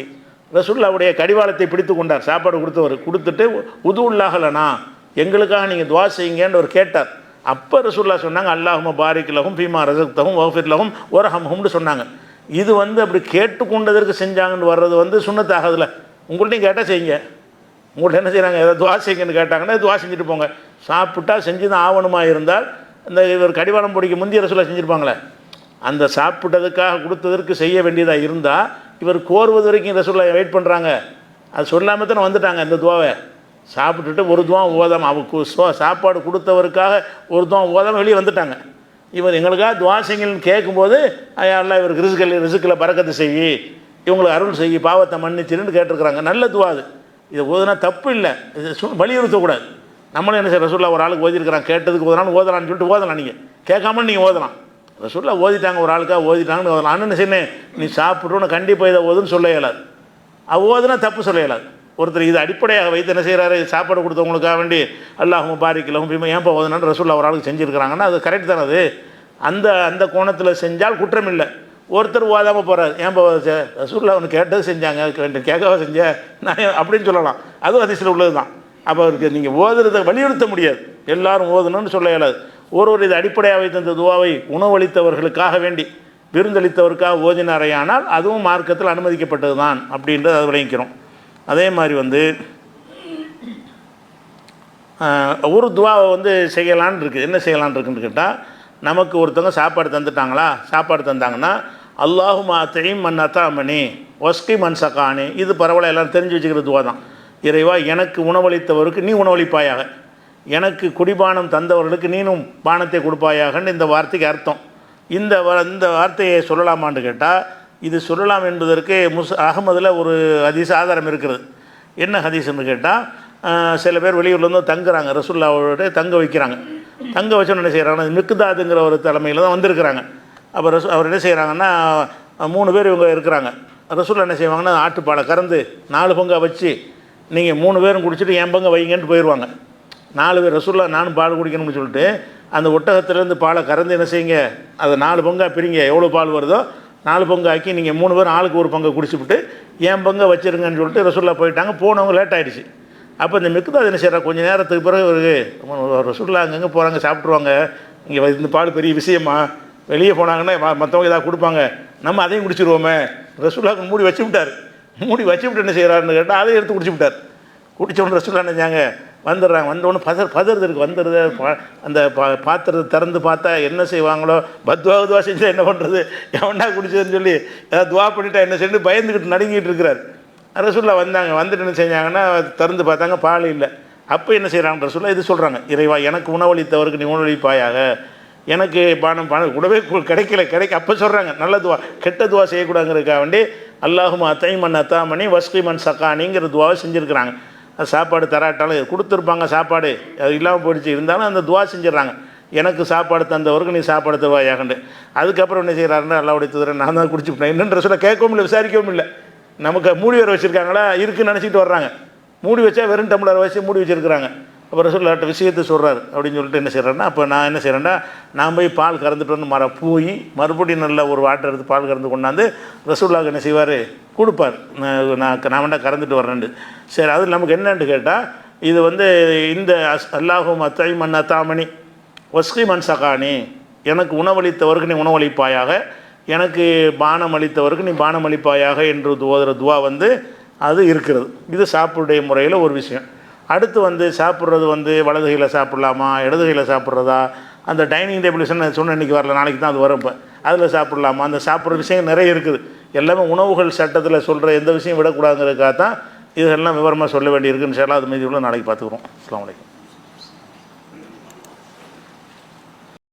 ரசூலுல்லாவுடைய கடிவாளத்தை பிடித்து கொண்டார். சாப்பாடு கொடுத்தவர் கொடுத்துட்டு உதுவுல்லாஹலனா, எங்களுக்காக நீங்கள் துவா செய்யுங்கன்னு அவர் கேட்டார். அப்போ ரசூலுல்லாஹ் சொன்னாங்க, அல்லாஹும்ம பாரிக் லஹும் ஃபீமா ரஸக்தஹும் வஃபிர் லஹும் வர்ஹம்ஹும்னு சொன்னாங்க. இது அப்படி கேட்டுக்கொண்டதற்கு செஞ்சாங்கன்னு வர்றது சுன்னத்தாகதில்ல. உங்கள்கிட்டையும் கேட்டால் செய்யுங்க. உங்கள்கிட்ட என்ன செய்கிறாங்க, ஏதாவது துவா செய்யுங்கன்னு கேட்டாங்கன்னா துவா செஞ்சுட்டு போங்க. சாப்பிட்டா செஞ்சு தான் ஆவணமாக இருந்தால் இந்த இவர் கடிவாளம் பிடிக்க முந்தைய ரசூலுல்லாஹ் செஞ்சுருப்பாங்களே, அந்த சாப்பிட்டதுக்காக கொடுத்ததற்கு செய்ய வேண்டியதாக இருந்தால் இவர் கோருவது வரைக்கும் ரசூலுல்லாஹ் வெயிட் பண்ணுறாங்க. அது சொல்லாமல் தானே வந்துட்டாங்க. இந்த துவாவை சாப்பிட்டுட்டு ஒரு துவா ஓதாமல், அவருக்கு சாப்பாடு கொடுத்தவருக்காக ஒரு துவா ஓதாமல் வெளியே வந்துட்டாங்க. இவர் எங்களுக்காக துவா செய்யுங்கன்னு கேட்கும்போது அல்லா இவருக்கு ரிசுக்கில் பறக்கத்தை செய்யி, இவங்களுக்கு அருள் செய்யி, பாவத்தை மன்னிச்சிருன்னு கேட்டிருக்கிறாங்க. நல்ல துவா அது. இதை ஓதுனா தப்பு இல்லை, இது வலியுறுத்தக்கூடாது. நம்மளும் என்ன செய்ய, ரசூலுல்லாஹ் ஒரு ஆளுக்கு ஓதிருக்கிறாங்க, கேட்டதுக்கு ஓதலான்னு ஓதலான்னு சொல்லிட்டு ஓதலாம். நீங்கள் கேட்காம நீங்கள் ஓதலாம். ரசூலுல்லாஹ் ஓதிட்டாங்க, ஒரு ஆளுக்காக ஓதிட்டாங்கன்னு ஓதலாம். அண்ணன் செய்யணும், நீ சாப்பிட்றோன்னு கண்டிப்பாக இதை ஓதுன்னு சொல்ல இயலாது. ஓதுனா தப்பு சொல்ல இயலாது. ஒருத்தர் இது அடிப்படையாக வைத்து என்ன செய்கிறாரு, சாப்பாடு கொடுத்தவங்களுக்காக வேண்டி அல்லாஹும்ம பாரிக் லஹும் ஃபீமா ஏன்பா ஓதுனான்னு ரசூலுல்லாஹ் ஒரு ஆளுக்கு செஞ்சுருக்கிறாங்கன்னா அது கரெக்ட் தானே. அது அந்த கோணத்தில் செஞ்சால் குற்றம் இல்லை. ஒருத்தர் ஓதாமல் போகிறார், ஏன்பா ரசூலுல்லாஹ் ஒன்று கேட்டது செஞ்சாங்க, கேட்கவா செஞ்ச நான் அப்படின்னு சொல்லலாம். அதுவும் அதிசயில் உள்ளது தான். அப்போ அவருக்கு நீங்கள் ஓதுறதை வலியுறுத்த முடியாது, எல்லாரும் ஓதணும்னு சொல்ல இயலாது. ஒரு இது அடிப்படையாக வைத்த இந்த துவாவை உணவளித்தவர்களுக்காக வேண்டி விருந்தளித்தவருக்காக ஓதினாரையானால் அதுவும் மார்க்கத்தில் அனுமதிக்கப்பட்டது தான் அப்படின்றத அதை விளங்கிக்கிறோம். அதே மாதிரி ஒரு துவாவை செய்யலான்னு இருக்குது. என்ன செய்யலான் இருக்குன்னு கேட்டால், நமக்கு ஒருத்தவங்க சாப்பாடு தந்துட்டாங்களா, சாப்பாடு தந்தாங்கன்னா அல்லாஹும்ம அத்இம் மன் அத்அமனி வஸ்கி மன் சகானி, இது பரவாயில்ல, எல்லோரும் தெரிஞ்சு வச்சுக்கிற துவா தான். இறைவா, எனக்கு உணவளித்தவருக்கு நீ உணவளிப்பாயாக, எனக்கு குடிபானம் தந்தவர்களுக்கு நீனும் பானத்தை கொடுப்பாயாகன்னு இந்த வார்த்தைக்கு அர்த்தம். இந்த வார்த்தையை சொல்லலாமான்னு கேட்டால், இது சொல்லலாம் என்பதற்கு அகமதில் ஒரு ஹதீஸ் ஆதாரம் இருக்கிறது. என்ன ஹதீஸ்ன்னு கேட்டால், சில பேர் வெளியூர்லேருந்து தங்குறாங்க, ரசூலுல்லாவோட தங்க வைக்கிறாங்க. தங்க வச்சோன்னு என்ன செய்கிறாங்கன்னா, மிக்தாதுங்கிற ஒரு தலைமையில் தான் வந்திருக்கிறாங்க. அப்போ அவர் என்ன செய்கிறாங்கன்னா, 3 பேர் இவங்க இருக்கிறாங்க. ரசூலுல்லாஹ் என்ன செய்வாங்கன்னா, ஆட்டுப்பாலை கறந்து 4 பங்கா வச்சு நீங்கள் 3 பேரும் குடிச்சிட்டு என் பங்கை வைங்கன்ட்டு போயிடுவாங்க. 4 பேர் ரசூலுல்லாஹ் நானும் பால் குடிக்கணும்னு சொல்லிட்டு அந்த ஒட்டகத்திலேருந்து பாலை கறந்து என்ன செய்யுங்க, அதை 4 பங்கா பிரிங்க, எவ்வளோ பால் வருதோ 4 பங்காக்கி நீங்கள் 3 பேரும் ஆளுக்கு ஒரு பங்கை குடிச்சுவிட்டு என் பங்கை வச்சுருங்கன்னு சொல்லிட்டு ரசூலுல்லாஹ் போயிட்டாங்க. போனவங்க லேட் ஆகிடுச்சு. அப்போ இந்த மிக்தாத் என்ன செய்கிறா, கொஞ்சம் நேரத்துக்கு பிறகு ரசூலுல்லாஹ் அங்கங்கே போகிறாங்க, சாப்பிட்ருவாங்க, இங்கே இந்த பால் பெரிய விஷயமா, வெளியே போனாங்கன்னா மற்றவங்க ஏதாவது கொடுப்பாங்க, நம்ம அதையும் குடிச்சிருவோமே. ரசூலுல்லாஹ் மூடி வச்சு விட்டார். மூடி வச்சு விட்டு என்ன செய்கிறாருன்னு கேட்டால் அதை எடுத்து குடிச்சு விட்டார். குடித்தவொன்னு ரசூலுல்லாஹ் நினைச்சாங்க, வந்துடுறாங்க. வந்தவொடனே பதறது இருக்குது, வந்துடுது. அந்த பாத்திரத்தை திறந்து பார்த்தா என்ன செய்வாங்களோ, துவா செஞ்சால் என்ன பண்ணுறது, எவன்டா குடிச்சதுன்னு சொல்லி ஏதாவது துவா பண்ணிட்டா என்ன செய்யணும் பயந்துக்கிட்டு நடுங்கிட்டு இருக்கிறார். ரசூலுல்லாஹ் வந்தாங்க. வந்துட்டு என்ன செஞ்சாங்கன்னா, திறந்து பார்த்தாங்க, பால் இல்லை. அப்போ என்ன செய்கிறாங்க, ரசூலுல்லாஹ் இது சொல்கிறாங்க, இறைவா, எனக்கு உணவளித்தவருக்கு நீ உணவளிப்பாயாக, எனக்கு பானம் கூடவே கிடைக்க அப்போ சொல்கிறாங்க, நல்ல துவா, கெட்ட துவா செய்யக்கூடாதுங்கிறதுக்காக வேண்டி அல்லாஹும்ம அத்இம் மன் அத்அமனி வஸ்கி மன் சகானிங்கிற துவாவை செஞ்சுருக்கிறாங்க. அது சாப்பாடு தராட்டாலும் கொடுத்துருப்பாங்க, சாப்பாடு அது இல்லாமல் போயிடுச்சு, இருந்தாலும் அந்த துவா செஞ்சிடறாங்க, எனக்கு சாப்பாடு தந்தவருக்கு நீ சாப்பாடு தருவாயாகண்டு. அதுக்கப்புறம் என்ன செய்கிறாருன்னா, அல்லாஹ்வுடைய தூதரை நான் தான் குடிச்சுட்டேன் என்னென்ற சொல்ல கேட்கவும் இல்லை, விசாரிக்கவும் இல்லை. நமக்கு மூடி வேறு வச்சுருக்காங்களா, இருக்குன்னு நினச்சிட்டு வர்றாங்க. மூடி வச்சா வெறும் டம்ளர் வச்சு மூடி வச்சுருக்கிறாங்க. அப்புறம் ரசூலுல்லாஹ்ட்ட விஷயத்தை சொல்கிறார். அப்படின்னு சொல்லிட்டு என்ன செய்கிறேன்னா, அப்போ நான் என்ன செய்கிறேன்னா, நான் போய் பால் கறந்துட்டு வந்து போய் மறுபடியும் நல்ல ஒரு வாட்டர் எடுத்து பால் கறந்து கொண்டாந்து ரசூலுல்லாஹ்க்கு என்ன செய்வார், கொடுப்பார். நான் வேண்டா கறந்துட்டு வரேன்ட்டு. சரி, அது நமக்கு என்னன்னு கேட்டால், இது இந்த அல்லாஹும்ம அத்இம் மன் அத்அமனி வஸ்கி மன் சகானி, எனக்கு உணவளித்தவருக்கு நீ உணவளிப்பாயாக, எனக்கு பானம் அளித்தவருக்கு நீ பானம் அளிப்பாயாக என்று ஓதுகிற துவா அது இருக்கிறது. இது சாப்பிடுடைய முறையில் ஒரு விஷயம். அடுத்து சாப்பிட்றது வலது கையில் சாப்பிட்லாமா, இடது கையில் சாப்பிட்றதா, அந்த டைனிங் டேபிள் சொன்ன இன்றைக்கி வரல, நாளைக்கு தான் அது வரும். இப்போ அதில் சாப்பிட்லாமா, அந்த சாப்பிட்ற விஷயம் நிறைய இருக்குது. எல்லாமே உணவுகள் சட்டத்தில் சொல்கிற எந்த விஷயம் விடக்கூடாதுங்கிறதுக்காக தான் இதெல்லாம் விவரமாக சொல்ல வேண்டியிருக்குன்னு சொல்லலாம். அது மீதி உள்ள நாளைக்கு பார்த்துக்குறோம். அஸ்ஸலாமு அலைக்கும்.